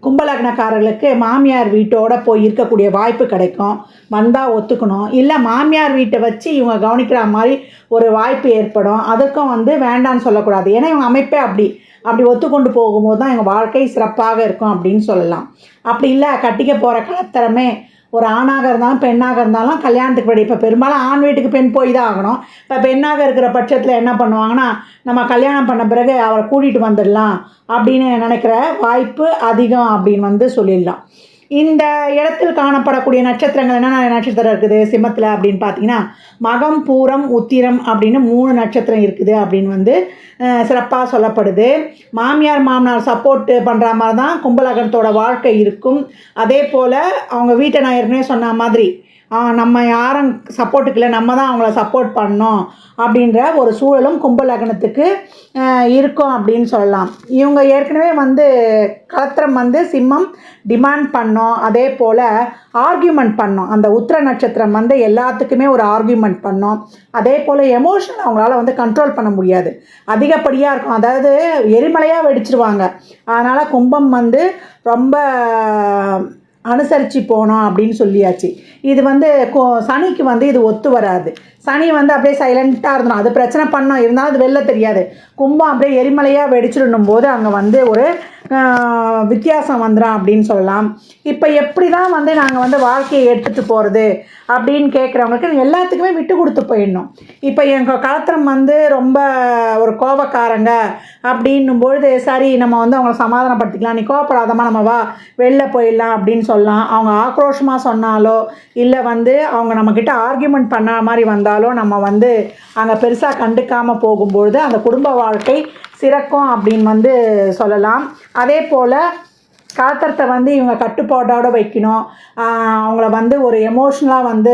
கும்பலக்னக்காரர்களுக்கு மாமியார் வீட்டோட போய் இருக்கக்கூடிய வாய்ப்பு கிடைக்கும். வந்தால் ஒத்துக்கணும், இல்லை மாமியார் வீட்டை வச்சு இவங்க கவனிக்கிற மாதிரி ஒரு வாய்ப்பு ஏற்படும். அதுக்கும் வந்து வேண்டான்னு சொல்லக்கூடாது. ஏன்னா இவங்க அமைப்பே அப்படி ஒத்துக்கொண்டு போகும்போது தான் எங்கள் வாழ்க்கை சிறப்பாக இருக்கும் அப்படின்னு சொல்லலாம். அப்படி இல்லை கட்டிக்க போகிற கலத்தரமே ஒரு ஆணாக இருந்தாலும் பெண்ணாக இருந்தாலும் கல்யாணத்துக்கு படி இப்போ பெரும்பாலும் ஆண் வீட்டுக்கு பெண் போய் தான் ஆகணும். இப்போ பெண்ணாக இருக்கிற பட்சத்தில் என்ன பண்ணுவாங்கன்னா, நம்ம கல்யாணம் பண்ண பிறகு அவரை கூட்டிகிட்டு வந்துடலாம் அப்படின்னு நினைக்கிற வாய்ப்பு அதிகம் அப்படின்னு வந்து சொல்லிடலாம். இந்த இடத்தில் காணப்படக்கூடிய நட்சத்திரங்கள் என்னென்ன நட்சத்திரம் இருக்குது சிம்மத்தில் அப்படின்னு பார்த்தீங்கன்னா, மகம், பூரம், உத்திரம் அப்படின்னு 3 நட்சத்திரம் இருக்குது அப்படின்னு வந்து சிறப்பாக சொல்லப்படுது. மாமியார் மாமனார் சப்போர்ட்டு பண்ணுற மாதிரி தான் கும்பலகனத்தோட வாழ்க்கை இருக்கும். அதே போல் அவங்க வீட்டை நான் ஏற்கனவே சொன்ன மாதிரி நம்ம யாரும் சப்போர்ட்டுக்கு இல்லை, நம்ம தான் அவங்கள சப்போர்ட் பண்ணோம் அப்படின்ற ஒரு சூழலும் கும்பலக்னத்துக்கு இருக்கும் அப்படின்னு சொல்லலாம். இவங்க ஏற்கனவே வந்து கலத்திரம் வந்து சிம்மம் டிமாண்ட் பண்ணோம். அதே போல் ஆர்கியூமெண்ட் பண்ணோம். அந்த உத்திர நட்சத்திரம் வந்து எல்லாத்துக்குமே ஒரு ஆர்கியூமெண்ட் பண்ணோம். அதே போல் எமோஷன் அவங்களால வந்து கண்ட்ரோல் பண்ண முடியாது, அதிகப்படியாக இருக்கும். அதாவது எரிமலையாக வெடிச்சிருவாங்க. அதனால் கும்பம் வந்து ரொம்ப அனுசரித்து போனோம் அப்படின்னு சொல்லியாச்சு. இது வந்து சனிக்கு வந்து இது ஒத்து வராது. சனி வந்து அப்படியே சைலண்ட்டாக இருந்தோம், அது பிரச்சனை பண்ணோம், இருந்தாலும் அது வெளில தெரியாது. கும்பம் அப்படியே எரிமலையாக வெடிச்சிடணும் போது அங்கே வந்து ஒரு வித்தியாசம் வந்துடும் அப்படின்னு சொல்லலாம். இப்போ எப்படி தான் வந்து நாங்கள் வந்து வாழ்க்கையை எடுத்துகிட்டு போகிறது அப்படின்னு கேட்குறவங்களுக்கு எல்லாத்துக்குமே விட்டு கொடுத்து போயிடணும். இப்போ எங்கள் கலத்திரம் வந்து ரொம்ப ஒரு கோபக்காரங்க அப்படின்னும் பொழுது சரி நம்ம வந்து அவங்கள சமாதானப்படுத்திக்கலாம், நீ கோபப்படாதமா நம்ம வா வெளில போயிடலாம் அப்படின்னு சொல்லலாம். அவங்க ஆக்ரோஷமாக சொன்னாலோ இல்லை வந்து அவங்க நம்மக்கிட்ட ஆர்கியூமெண்ட் பண்ண மாதிரி வந்தாலோ நம்ம வந்து அங்கே பெருசாக கண்டுக்காமல் போகும்பொழுது அந்த குடும்ப வாழ்க்கை சிறக்கும் அப்படின்னு வந்து சொல்லலாம். அதே போல் கலத்திரத்தை வந்து இவங்க கட்டுப்பாட்டோடு வைக்கணும். அவங்கள வந்து ஒரு எமோஷ்னலாக வந்து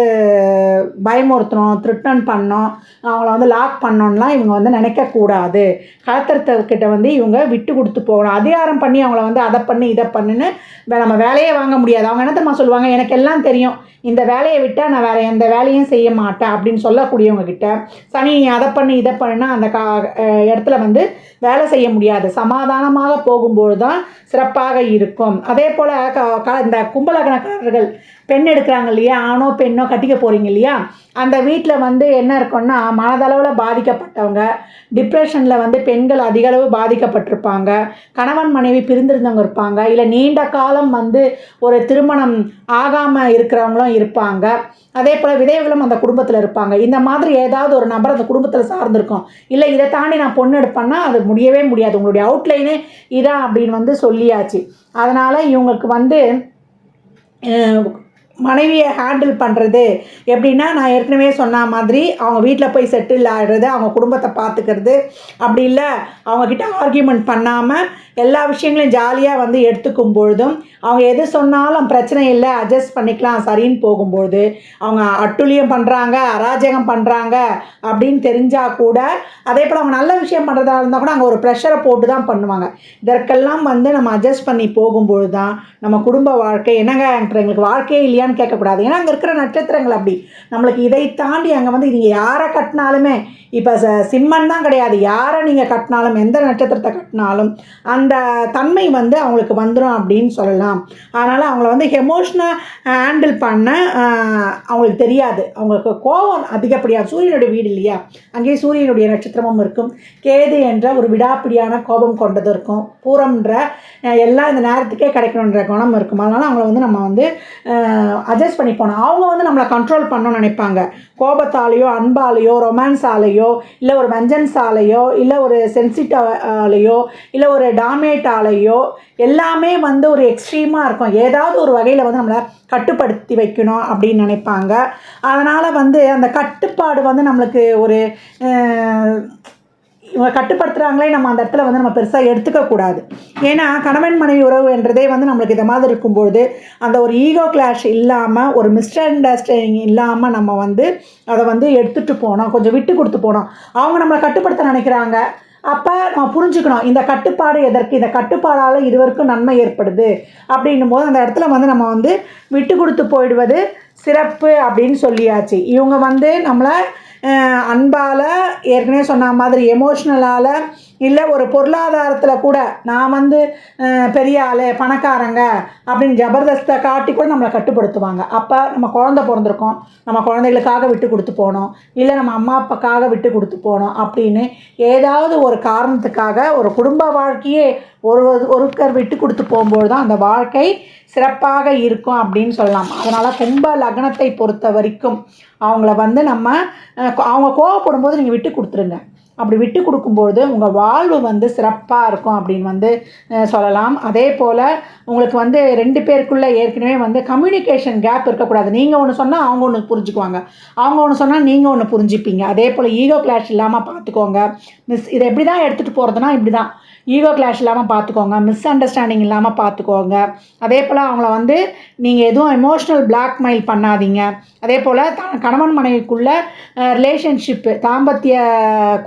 பயமுறுத்தணும், த்ரிட்டன் பண்ணணும், அவங்கள வந்து லாக் பண்ணணும்லாம் இவங்க வந்து நினைக்கக்கூடாது. கலத்திரத்துக்கிட்ட வந்து இவங்க விட்டு கொடுத்து போகணும். அதிகாரம் பண்ணி அவங்கள வந்து அதை பண்ணு இதை பண்ணுன்னு நம்ம வேலையே வாங்க முடியாது. அவங்க என்னத்தம்மா சொல்லுவாங்க, எனக்கு எல்லாம் தெரியும், இந்த வேலையை விட்டால் நான் வேறு எந்த வேலையும் செய்ய மாட்டேன் அப்படின்னு சொல்லக்கூடியவங்க கிட்ட சனி அதை பண்ணு இதை பண்ணுன்னா அந்த இடத்துல வந்து வேலை செய்ய முடியாது. சமாதானமாக போகும்போது தான் சிறப்பாக இருக்கும். அதே போல் இந்த கும்பலக்னக்காரர்கள் பெண் எடுக்கிறாங்க இல்லையா, ஆணோ பெண்ணோ கட்டிக்க போகிறீங்க இல்லையா, அந்த வீட்டில் வந்து என்ன இருக்குன்னா மனதளவில் பாதிக்கப்பட்டவங்க, டிப்ரெஷனில் வந்து பெண்கள் அதிகளவு பாதிக்கப்பட்டிருப்பாங்க, கணவன் மனைவி பிரிந்திருந்தவங்க இருப்பாங்க, இல்லை நீண்ட காலம் வந்து ஒரு திருமணம் ஆகாமல் இருக்கிறவங்களும் இருப்பாங்க. அதே போல் விதவைகளும் அந்த குடும்பத்தில் இருப்பாங்க. இந்த மாதிரி ஏதாவது ஒரு நபர் அந்த குடும்பத்தில் சார்ந்திருக்கும். இல்லை இதை தாண்டி நான் பொண்ணு எடுப்பேன்னா அது முடியவே முடியாது, உங்களுடைய அவுட்லைனே இதான் அப்படின்னு வந்து சொல்லியாச்சு. அதனால் இவங்களுக்கு வந்து மனைவியை ஹேண்டில் பண்ணுறது எப்படின்னா, நான் ஏற்கனவே சொன்ன மாதிரி அவங்க வீட்டில் போய் செட்டில் ஆகிடுறது, அவங்க குடும்பத்தை பார்த்துக்கிறது, அப்படி இல்லை அவங்கக்கிட்ட ஆர்கியூமெண்ட் பண்ணாமல் எல்லா விஷயங்களையும் ஜாலியாக வந்து எடுத்துக்கும் பொழுதும், அவங்க எது சொன்னாலும் பிரச்சனை இல்லை அட்ஜஸ்ட் பண்ணிக்கலாம் சரின்னு போகும்பொழுது, அவங்க அட்டுழியம் பண்ணுறாங்க, அராஜகம் பண்ணுறாங்க அப்படின்னு தெரிஞ்சால் கூட, அதே போல் அவங்க நல்ல விஷயம் பண்ணுறதா இருந்தால் கூட அங்கே ஒரு ப்ரெஷரை போட்டு தான் பண்ணுவாங்க. இதற்கெல்லாம் வந்து நம்ம அட்ஜஸ்ட் பண்ணி போகும்பொழுது தான் நம்ம குடும்ப வாழ்க்கை என்னங்க எங்களுக்கு வாழ்க்கையே இல்லையான்னு கேட்கக்கூடாது. ஏன்னா அங்கே இருக்கிற நட்சத்திரங்கள் அப்படி நம்மளுக்கு இதை தாண்டி அங்கே வந்து நீங்கள் யாரை கட்டினாலுமே, இப்போ சிம்மன் தான் கிடையாது, யாரை நீங்கள் கட்டினாலும் எந்த நட்சத்திரத்தை கட்டினாலும் அந்த தன்மை வந்து அவங்களுக்கு வந்துடும் அப்படின்னு சொல்லலாம். அதனால் அவங்கள வந்து எமோஷனாக ஹேண்டில் பண்ண அவங்களுக்கு தெரியாது. அவங்களுக்கு கோபம் அதிகப்படியாக, சூரியனுடைய வீடு இல்லையா, அங்கேயே சூரியனுடைய நட்சத்திரமும் இருக்கும், கேது என்ற ஒரு விடாப்பிடியான கோபம் கொண்டது இருக்கும், பூரம்ன்ற எல்லாம் இந்த நேரத்துக்கே கிடைக்கணுன்ற குணம் இருக்கும். அதனால் அவங்கள வந்து நம்ம வந்து அட்ஜஸ்ட் பண்ணி போனோம். அவங்க வந்து நம்மளை கண்ட்ரோல் பண்ணணும்னு நினைப்பாங்க. கோபத்தாலேயோ அன்பாலேயோ ரொமான்ஸாலேயோ இல்லை ஒரு வெஞ்சன்ஸாலேயோ இல்லை ஒரு சென்சிட்டிவாலேயோ இல்லை ஒரு டாமினேட்டாலேயோ எல்லாமே வந்து ஒரு எக்ஸ்ட்ரீமாக இருக்கும். ஏதாவது ஒரு வகையில் வந்து நம்மளை கட்டுப்படுத்தி வைக்கணும் அப்படின்னு நினைப்பாங்க. அதனால் வந்து அந்த கட்டுப்பாடு வந்து நம்மளுக்கு ஒரு இவங்க கட்டுப்படுத்துகிறாங்களே, நம்ம அந்த இடத்துல வந்து நம்ம பெருசாக எடுத்துக்கக்கூடாது. ஏன்னா கணவன் மனைவி உறவு என்றதே வந்து நம்மளுக்கு இதை மாதிரி இருக்கும்பொழுது அந்த ஒரு ஈகோ கிளாஷ் இல்லாமல், ஒரு மிஸ் அண்டர்ஸ்டாண்டிங் இல்லாமல் நம்ம வந்து அதை வந்து எடுத்துகிட்டு போனோம், கொஞ்சம் விட்டு கொடுத்து போனோம். அவங்க நம்மளை கட்டுப்படுத்த நினைக்கிறாங்க, அப்போ நம்ம புரிஞ்சுக்கணும் இந்த கட்டுப்பாடு எதற்கு, இந்த கட்டுப்பாடால் இருவருக்கும் நன்மை ஏற்படுது அப்படின்னும் போது அந்த இடத்துல வந்து நம்ம வந்து விட்டு கொடுத்து போயிடுவது சிறப்பு அப்படின்னு சொல்லியாச்சு. இவங்க வந்து நம்மளை அன்பால், ஏற்கனவே சொன்ன மாதிரி எமோஷ்னலால், இல்லை ஒரு பொருளாதாரத்தில் கூட நான் வந்து பெரிய ஆள் பணக்காரங்க அப்படின்னு ஜபர்தஸ்தை காட்டி கூட நம்மளை கட்டுப்படுத்துவாங்க. அப்போ நம்ம குழந்தை பிறந்திருக்கோம், நம்ம குழந்தைகளுக்காக விட்டு கொடுத்து போனோம், இல்லை நம்ம அம்மா அப்பாக்காக விட்டு கொடுத்து போனோம் அப்படின்னு ஏதாவது ஒரு காரணத்துக்காக ஒரு குடும்ப வாழ்க்கையே ஒருக்கர் விட்டு கொடுத்து போகும்போது தான் அந்த வாழ்க்கை சிறப்பாக இருக்கும் அப்படின்னு சொல்லலாம். அதனால் கும்ப லக்னத்தை பொறுத்த வரைக்கும் அவங்கள வந்து நம்ம அவங்க கோவப்படும் போது நீங்கள் விட்டு கொடுத்துருங்க. அப்படி விட்டு கொடுக்கும்போது உங்கள் வாழ்வு வந்து சிறப்பாக இருக்கும் அப்படின்னு வந்து சொல்லலாம். அதே போல் உங்களுக்கு வந்து 2 பேருக்குள்ளே ஏற்கனவே வந்து கம்யூனிகேஷன் கேப் இருக்கக்கூடாது. நீங்கள் ஒன்று சொன்னால் அவங்க ஒன்று புரிஞ்சுக்குவாங்க, அவங்க ஒன்று சொன்னால் நீங்கள் ஒன்று புரிஞ்சுப்பீங்க. அதே போல் ஈகோ கிளாஷ் இல்லாமல் பார்த்துக்கோங்க. இதை எப்படி தான் எடுத்துகிட்டு போகிறதுனா இப்படி தான் ஈகோ கிளாஷ் இல்லாமல் பார்த்துக்கோங்க, மிஸ் அண்டர்ஸ்டாண்டிங் இல்லாமல் பார்த்துக்கோங்க. அதே போல் அவங்கள வந்து நீங்கள் எதுவும் எமோஷ்னல் பிளாக்மெயில் பண்ணாதீங்க. அதே போல் கணவன் மனைவிக்குள்ள ரிலேஷன்ஷிப்பு தாம்பத்திய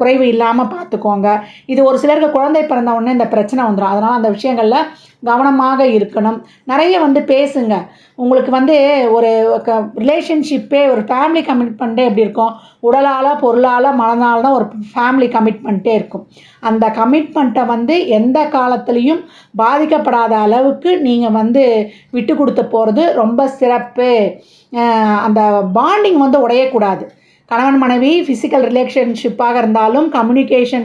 குறைவு இல்லாமல் பார்த்துக்கோங்க. இது ஒரு சிலருக்கு குழந்தை பிறந்த உடனே இந்த பிரச்சனை வந்துடும். அதனால் அந்த விஷயங்களில் கவனமாக இருக்கணும். நிறைய வந்து பேசுங்க. உங்களுக்கு வந்து ஒரு ரிலேஷன்ஷிப்பே, ஒரு ஃபேமிலி கமிட்மெண்ட்டே எப்படி இருக்கும், உடலால் பொருளால் மனதால் தான் ஒரு ஃபேமிலி கமிட்மெண்ட்டே இருக்கும். அந்த கமிட்மெண்ட்டை வந்து எந்த காலத்துலேயும் பாதிக்கப்படாத அளவுக்கு நீங்கள் வந்து விட்டு கொடுத்து போகிறது ரொம்ப சிறப்பு. அந்த பாண்டிங் வந்து உடையக்கூடாது. கணவன் மனைவி ஃபிசிக்கல் ரிலேஷன்ஷிப்பாக இருந்தாலும், கம்யூனிகேஷன்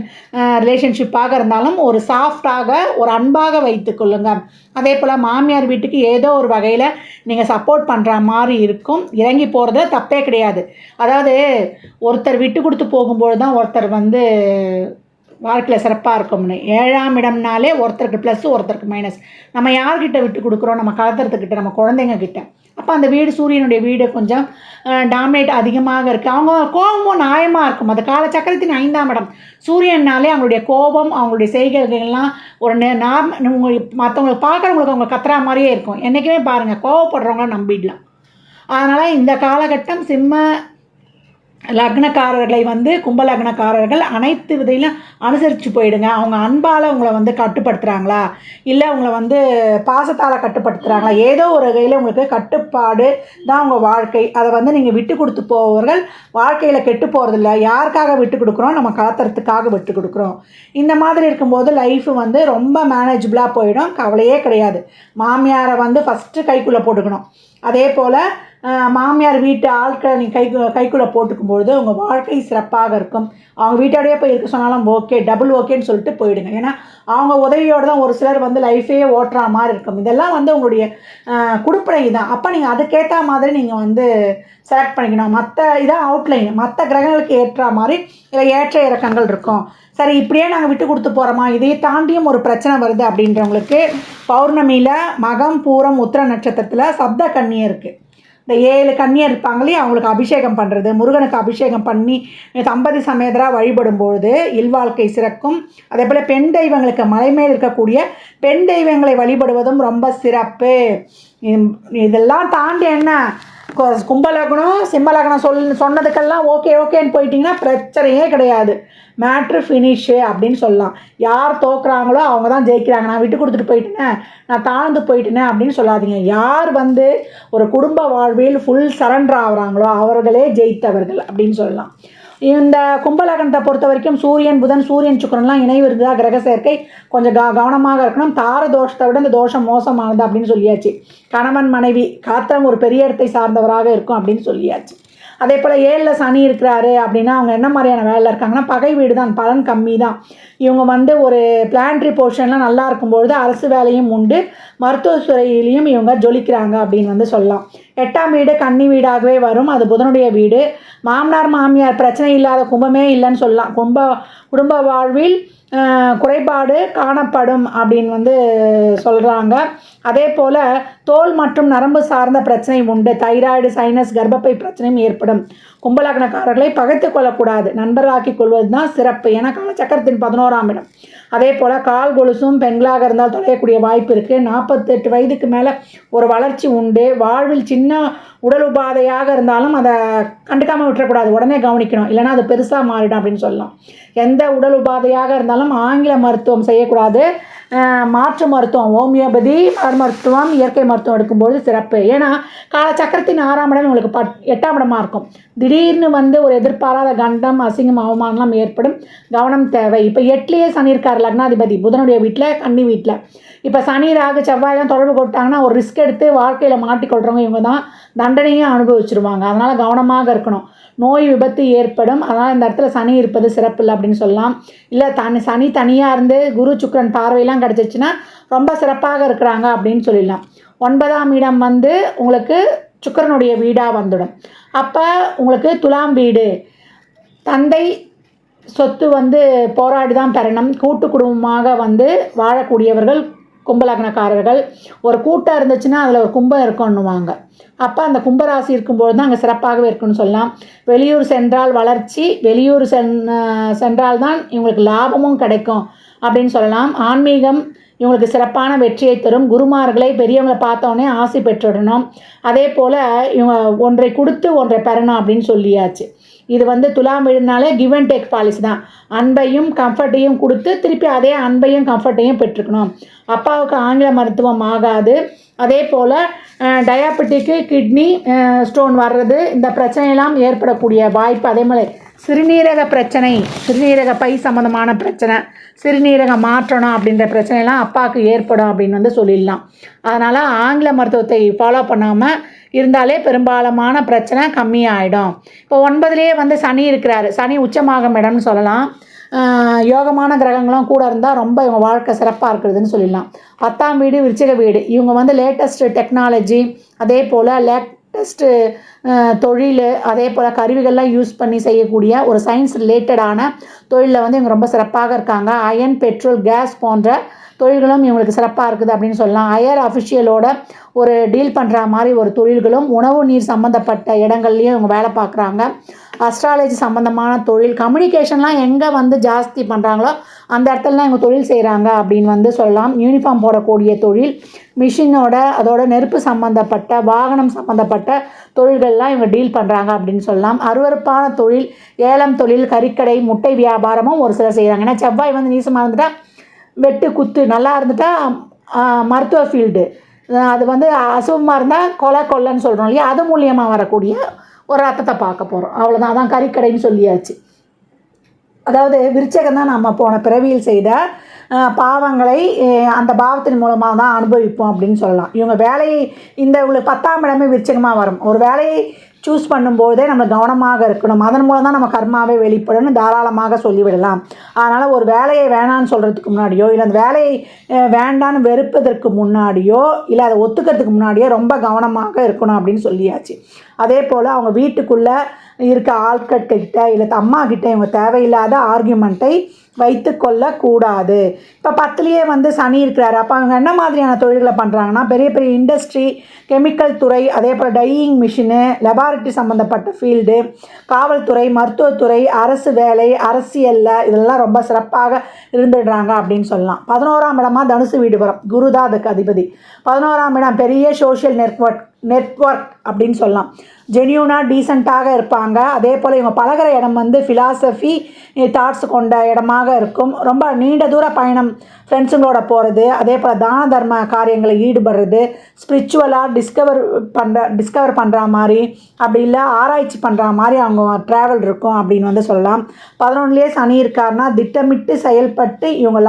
ரிலேஷன்ஷிப்பாக இருந்தாலும் ஒரு சாஃப்டாக, ஒரு அன்பாக வைத்து கொள்ளுங்கள். அதே போல் மாமியார் வீட்டுக்கு ஏதோ ஒரு வகையில் நீங்கள் சப்போர்ட் பண்ணுற மாதிரி இருக்கும். இறங்கி போகிறது தப்பே கிடையாது. அதாவது ஒருத்தர் விட்டு கொடுத்து போகும்போது தான் ஒருத்தர் வந்து வாழ்க்கையில் சிறப்பாக இருக்கும்னு. 7ஆம் இடம்னாலே ஒருத்தருக்கு ப்ளஸ் ஒருத்தருக்கு மைனஸ். நம்ம யார்கிட்ட விட்டு கொடுக்குறோம், நம்ம கலத்துறதுக்கிட்ட, நம்ம குழந்தைங்க கிட்ட. அப்போ அந்த வீடு, சூரியனுடைய வீடு கொஞ்சம் டாமினேட் அதிகமாக இருக்குது. அவங்க கோபமும் நியாயமாக இருக்கும். அது காலச்சக்கரத்தின் 5ஆம் இடம். சூரியன்னாலே அவங்களுடைய கோபம், அவங்களுடைய செய்கைகள்லாம் ஒரு மற்றவங்களுக்கு பார்க்குறவங்களுக்கு அவங்க கத்துறா மாதிரியே இருக்கும். என்றைக்குமே பாருங்கள், கோவப்படுறவங்கள நம்பிடலாம். அதனால் இந்த காலகட்டம் சிம்ம லக்னக்காரர்களை வந்து கும்ப லக்னக்காரர்கள் அனைத்து விதையிலும் அனுசரித்து போயிடுங்க. அவங்க அன்பால் உங்களை வந்து கட்டுப்படுத்துகிறாங்களா, இல்லை உங்களை வந்து பாசத்தால் கட்டுப்படுத்துகிறாங்களா, ஏதோ ஒரு வகையில் உங்களுக்கு கட்டுப்பாடு தான் உங்கள் வாழ்க்கை. அதை வந்து நீங்கள் விட்டு கொடுத்து போவர்கள் வாழ்க்கையில் கெட்டு போகிறதில்ல. யாருக்காக விட்டு கொடுக்குறோம், நம்ம கலத்துறதுக்காக விட்டு கொடுக்குறோம். இந்த மாதிரி இருக்கும்போது லைஃபு வந்து ரொம்ப மேனேஜபிளாக போயிடும், கவலையே கிடையாது. மாமியாரை வந்து ஃபஸ்ட்டு கைக்குள்ளே போட்டுக்கணும். அதே போல் மாமியார் வீட்டு ஆட்களை நீங்கள் கைக்குள்ளே போட்டுக்கும்பொழுது உங்கள் வாழ்க்கை சிறப்பாக இருக்கும். அவங்க வீட்டோடையே போய் இருக்க சொன்னாலும் ஓகே, டபுள் ஓகேன்னு சொல்லிட்டு போயிடுங்க. ஏன்னா அவங்க உதவியோடு தான் ஒரு சிலர் வந்து லைஃபே ஓட்டுற மாதிரி இருக்கும். இதெல்லாம் வந்து உங்களுடைய குடுப்பனை தான். அப்போ நீங்கள் அதுக்கேற்ற மாதிரி நீங்கள் வந்து செலக்ட் பண்ணிக்கணும். மற்ற இதான் அவுட்லைன், மற்ற கிரகங்களுக்கு ஏற்ற மாதிரி இல்லை ஏற்ற இறக்கங்கள் இருக்கும். சரி, இப்படியே நாங்கள் விட்டு கொடுத்து போகிறோமா, இதையே தாண்டியும் ஒரு பிரச்சனை வருது அப்படின்றவங்களுக்கு பௌர்ணமியில் மகம் பூரம் உத்திர நட்சத்திரத்தில் சப்த கன்னியை இருக்குது. இந்த 7 கன்னியர் இருப்பாங்களே அவங்களுக்கு அபிஷேகம் பண்ணுறது, முருகனுக்கு அபிஷேகம் பண்ணி தம்பதி சமேதராக வழிபடும்பொழுது இல்வாழ்க்கை சிறக்கும். அதே போல் பெண் தெய்வங்களுக்கு மலை மேல் இருக்கக்கூடிய பெண் தெய்வங்களை வழிபடுவதும் ரொம்ப சிறப்பு. இதெல்லாம் தாண்டி என்ன கும்பலக்னம் சிம்மலக்னம் சொன்னதுக்கெல்லாம் ஓகேன்னு போயிட்டிங்கன்னா பிரச்சனையே கிடையாது. மேட்ரு ஃபினிஷு அப்படின்னு சொல்லலாம். யார் தோக்குறாங்களோ அவங்க தான் ஜெயிக்கிறாங்க. நான் விட்டு கொடுத்துட்டு போயிட்டேனே, நான் தாழ்ந்து போயிட்டேனே அப்படின்னு சொல்லாதீங்க. யார் ஒரு குடும்ப வாழ்வில் ஃபுல் சரண்டர் ஆகுறாங்களோ அவர்களே ஜெயித்தவர்கள் அப்படின்னு சொல்லலாம். இந்த கும்பலக்னத்தை பொறுத்த வரைக்கும் சூரியன் புதன் சூரியன் சுக்கிரன்லாம் இணைவு இருந்தா கிரக சேர்க்கை கொஞ்சம் கவனமாக இருக்கணும். தார தோஷத்தை விட இந்த தோஷம் மோசமானது அப்படின்னு சொல்லியாச்சு. கணவன் மனைவி காத்திரம் ஒரு பெரிய இடத்தை சார்ந்தவராக இருக்கும் அப்படின்னு சொல்லியாச்சு. அதே போல் 7ல் சனி இருக்கிறாரு அப்படின்னா அவங்க என்ன மாதிரியான வேலையில் இருக்காங்கன்னா பகை வீடு தான், பலன் கம்மி தான். இவங்க ஒரு பிளான்ட்ரி போர்ஷன்லாம் நல்லா இருக்கும்பொழுது அரசு வேலையும் உண்டு, மருத்துவத்துறையிலையும் இவங்க ஜொலிக்கிறாங்க அப்படின்னு சொல்லலாம். 8ஆம் வீடு கன்னி வீடாகவே வரும், அது புதனுடைய வீடு. மாமனார் மாமியார் பிரச்சனை இல்லாத கும்பமே இல்லைன்னு சொல்லலாம். குடும்ப வாழ்வில் குறைபாடு காணப்படும் அப்படின்னு சொல்கிறாங்க. அதே போல் தோல் மற்றும் நரம்பு சார்ந்த பிரச்சனை உண்டு. தைராய்டு சைனஸ் கர்ப்பப்பை பிரச்சனையும் ஏற்படும். கும்பலக்னக்காரர்களை பகைத்து கொள்ளக்கூடாது, நண்பராக்கி கொள்வது தான் சிறப்பு. ஏன்னா காலச்சக்கரத்தின் 11ஆம் இடம். அதே போல் கால் கொலுசும் பெண்களாக இருந்தால் தொலையக்கூடிய வாய்ப்பு இருக்குது. 48 வயதுக்கு மேலே ஒரு வளர்ச்சி உண்டு. வாழ்வில் சின்ன உடல் உபாதையாக இருந்தாலும் அதை கண்டுக்காமல் விட்டுறக்கூடாது, உடனே கவனிக்கணும், இல்லைனா அது பெருசாக மாறிடும் அப்படின்னு சொல்லலாம். எந்த உடல் உபாதையாக இருந்தாலும் ஆங்கில மருத்துவம் செய்யக்கூடாது. மாற்று மருத்துவம், ஹோமியோபதி மருத்துவம், இயற்கை மருத்துவம் எடுக்கும்போது சிறப்பு. ஏன்னா காலச்சக்கரத்தின் 6ஆம் இடம் உங்களுக்கு 8ஆம் இடமாக இருக்கும். திடீர்னு ஒரு எதிர்பாராத கண்டம் அசிங்கம் அவமானம்லாம் ஏற்படும், கவனம் தேவை. இப்போ 8லேயே சனி இருக்கார் லக்னாதிபதி புதனுடைய வீட்டில் கன்னி வீட்டில். இப்போ சனி ராகு செவ்வாயெல்லாம் தொடர்பு கொட்டாங்கன்னா ஒரு ரிஸ்க் எடுத்து வாழ்க்கையில் மாட்டிக்கொள்கிறவங்க இவங்க தான் தண்டனையும் அனுபவிச்சிருவாங்க. அதனால் கவனமாக இருக்கணும். நோய் விபத்து ஏற்படும். அதனால் இந்த இடத்துல சனி இருப்பது சிறப்பு இல்லை அப்படின்னு சொல்லலாம். இல்லை சனி தனியாக இருந்து குரு சுக்கிரன் பார்வையெல்லாம் கிடச்சிச்சின்னா ரொம்ப சிறப்பாக இருக்கிறாங்க அப்படின்னு சொல்லிடலாம். 9ஆம் இடம் உங்களுக்கு சுக்கிரனுடைய வீடாக வந்துடும். அப்போ உங்களுக்கு துலாம் வீடு, தந்தை சொத்து போராடி தான் பெறணும். கூட்டு குடும்பமாக வாழக்கூடியவர்கள் கும்பலக்னக்காரர்கள். ஒரு கூட்டம் இருந்துச்சுன்னா அதில் ஒரு கும்பம் இருக்குன்னுவாங்க. அப்போ அந்த கும்பராசி இருக்கும்போது தான் அங்கே சிறப்பாகவே இருக்குன்னு சொல்லலாம். வெளியூர் சென்றால் வளர்ச்சி, வெளியூர் சென்றால் தான் இவங்களுக்கு லாபமும் கிடைக்கும் அப்படின்னு சொல்லலாம். ஆன்மீகம் இவங்களுக்கு சிறப்பான வெற்றியை தரும். குருமார்களை பெரியவங்களை பார்த்தோன்னே ஆசை பெற்றுடணும். அதே போல் இவங்க ஒன்றை கொடுத்து ஒன்றை பெறணும் அப்படின்னு சொல்லியாச்சு. இது துலாம் வீடுனாலே கிவ் அண்ட் டேக் பாலிசி தான். அன்பையும் கம்ஃபர்ட்டையும் கொடுத்து திருப்பி அதே அன்பையும் கம்ஃபர்ட்டையும் பெற்றுக்கணும். அப்பாவுக்கு ஆங்கில மருத்துவம் ஆகாது. அதே போல் டயாபெட்டிக்கு கிட்னி ஸ்டோன் வர்றது, இந்த பிரச்சனையெல்லாம் ஏற்படக்கூடிய வாய்ப்பு. அதே மாதிரி சிறுநீரக பிரச்சனை, சிறுநீரக பை சம்மந்தமான பிரச்சனை, சிறுநீரகம் மாற்றணும் அப்படின்ற பிரச்சனைலாம் அப்பாவுக்கு ஏற்படும் அப்படின்னு சொல்லிடலாம். அதனால் ஆங்கில மருத்துவத்தை ஃபாலோ பண்ணாமல் இருந்தாலே பெரும்பாலான பிரச்சனை கம்மியாகிடும். இப்போ 9லேயே சனி இருக்கிறாரு, சனி உச்சமாகும் இடம்னு சொல்லலாம். யோகமான கிரகங்களும் கூட இருந்தால் ரொம்ப இவங்க வாழ்க்கை சிறப்பாக இருக்கிறதுன்னு சொல்லிடலாம். 10ஆம் வீடு விருச்சிக வீடு. இவங்க லேட்டஸ்ட் டெக்னாலஜி, அதே போல் லேட்டஸ்ட்டு தொழில், அதே போல் கருவிகள்லாம் யூஸ் பண்ணி செய்யக்கூடிய ஒரு சயின்ஸ் ரிலேட்டடான தொழிலில் இவங்க ரொம்ப சிறப்பாக இருக்காங்க. அயன், பெட்ரோல், கேஸ் போன்ற தொழில்களும் இவங்களுக்கு சிறப்பாக இருக்குது அப்படின்னு சொல்லலாம். ஹையர் அஃபிஷியலோட ஒரு டீல் பண்ணுற மாதிரி ஒரு தொழில்களும், உணவு நீர் சம்மந்தப்பட்ட இடங்கள்லையும் இவங்க வேலை பார்க்குறாங்க. அஸ்ட்ராலஜி சம்மந்தமான தொழில், கம்யூனிகேஷன்லாம் எங்கே ஜாஸ்தி பண்ணுறாங்களோ அந்த இடத்துலலாம் இவங்க தொழில் செய்கிறாங்க அப்படின்னு சொல்லலாம். யூனிஃபார்ம் போடக்கூடிய தொழில், மிஷினோட அதோட நெருப்பு சம்மந்தப்பட்ட வாகனம் சம்மந்தப்பட்ட தொழில்கள்லாம் இவங்க டீல் பண்ணுறாங்க அப்படின்னு சொல்லலாம். அருவருப்பான தொழில், ஏலம் தொழில், கறிக்கடை, முட்டை வியாபாரமும் ஒரு சிலர் செய்கிறாங்க. ஏன்னா செவ்வாய் நீசமாக இருந்துட்டால் வெட்டு குத்து, நல்லா இருந்துட்டால் மருத்துவ ஃபீல்டு, அது அசுவமாக இருந்தால் கொல்லைன்னு சொல்கிறோம் இல்லையா, அது மூலியமாக வரக்கூடிய ஒரு ரத்தத்தை பார்க்க போகிறோம். அவ்வளோதான், அதான் கறிக்கடைன்னு சொல்லியாச்சு. அதாவது விருச்சகம் தான் நம்ம போன பிறவியில் செய்த பாவங்களை அந்த பாவத்தின் மூலமாக தான் அனுபவிப்போம் அப்படின்னு சொல்லலாம். இவங்க வேலையை இவங்களுக்கு 10ஆம் இடமே விருச்சகமாக வரும். ஒரு வேலையை சூஸ் பண்ணும்போதே நம்ம கவனமாக இருக்கணும். அதன் மூலம் தான் நம்ம கர்மாவே வெளிப்படணும்னு தாராளமாக சொல்லிவிடலாம். அதனால் ஒரு வேலையை வேணான்னு சொல்கிறதுக்கு முன்னாடியோ, இல்லை அந்த வேலையை வேண்டான்னு வெறுப்பதற்கு முன்னாடியோ, இல்லை அதை ஒத்துக்கிறதுக்கு முன்னாடியோ ரொம்ப கவனமாக இருக்கணும் அப்படின்னு சொல்லியாச்சு. அதே போல் அவங்க வீட்டுக்குள்ளே இருக்க ஆட்கள்கிட்ட இல்லை அம்மா கிட்ட இவங்க தேவையில்லாத ஆர்கியூமெண்ட்டை வைத்து கொள்ளக்கூடாது. இப்போ 10லேயே வந்து சனி இருக்கிறாரு. அப்போ அவங்க என்ன மாதிரியான தொழில்களை பண்ணுறாங்கன்னா, பெரிய பெரிய இண்டஸ்ட்ரி, கெமிக்கல் துறை, அதே போல் டையிங் மிஷினு, லெபார்ட்டரி சம்மந்தப்பட்ட ஃபீல்டு, காவல்துறை, மருத்துவத்துறை, அரசு வேலை, அரசியலில் இதெல்லாம் ரொம்ப சிறப்பாக இருந்துடுறாங்க அப்படின்னு சொல்லலாம். 11ஆம் இடமா தனுசு வீடு வரும். குரு தான் அதுக்கு அதிபதி. 11ஆம் இடம் பெரிய சோஷியல் நெட்வொர்க் அப்படின்னு சொல்லலாம். ஜென்யூனாக டீசெண்டாக இருப்பாங்க. அதே போல் இவங்க பழகிற இடம் வந்து ஃபிலாசபி தாட்ஸ் கொண்ட இடமாக இருக்கும். ரொம்ப நீண்ட தூர பயணம் ஃப்ரெண்ட்ஸுங்களோட போகிறது, அதே போல் தான தர்ம காரியங்களில் ஈடுபடுறது, ஸ்பிரிச்சுவலாக டிஸ்கவர் பண்ணுற மாதிரி, அப்படி இல்லை ஆராய்ச்சி பண்ணுற மாதிரி அவங்க ட்ராவல் இருக்கும் அப்படின்னு வந்து சொல்லலாம். 11லேயே சனி இருக்காருன்னா திட்டமிட்டு செயல்பட்டு இவங்க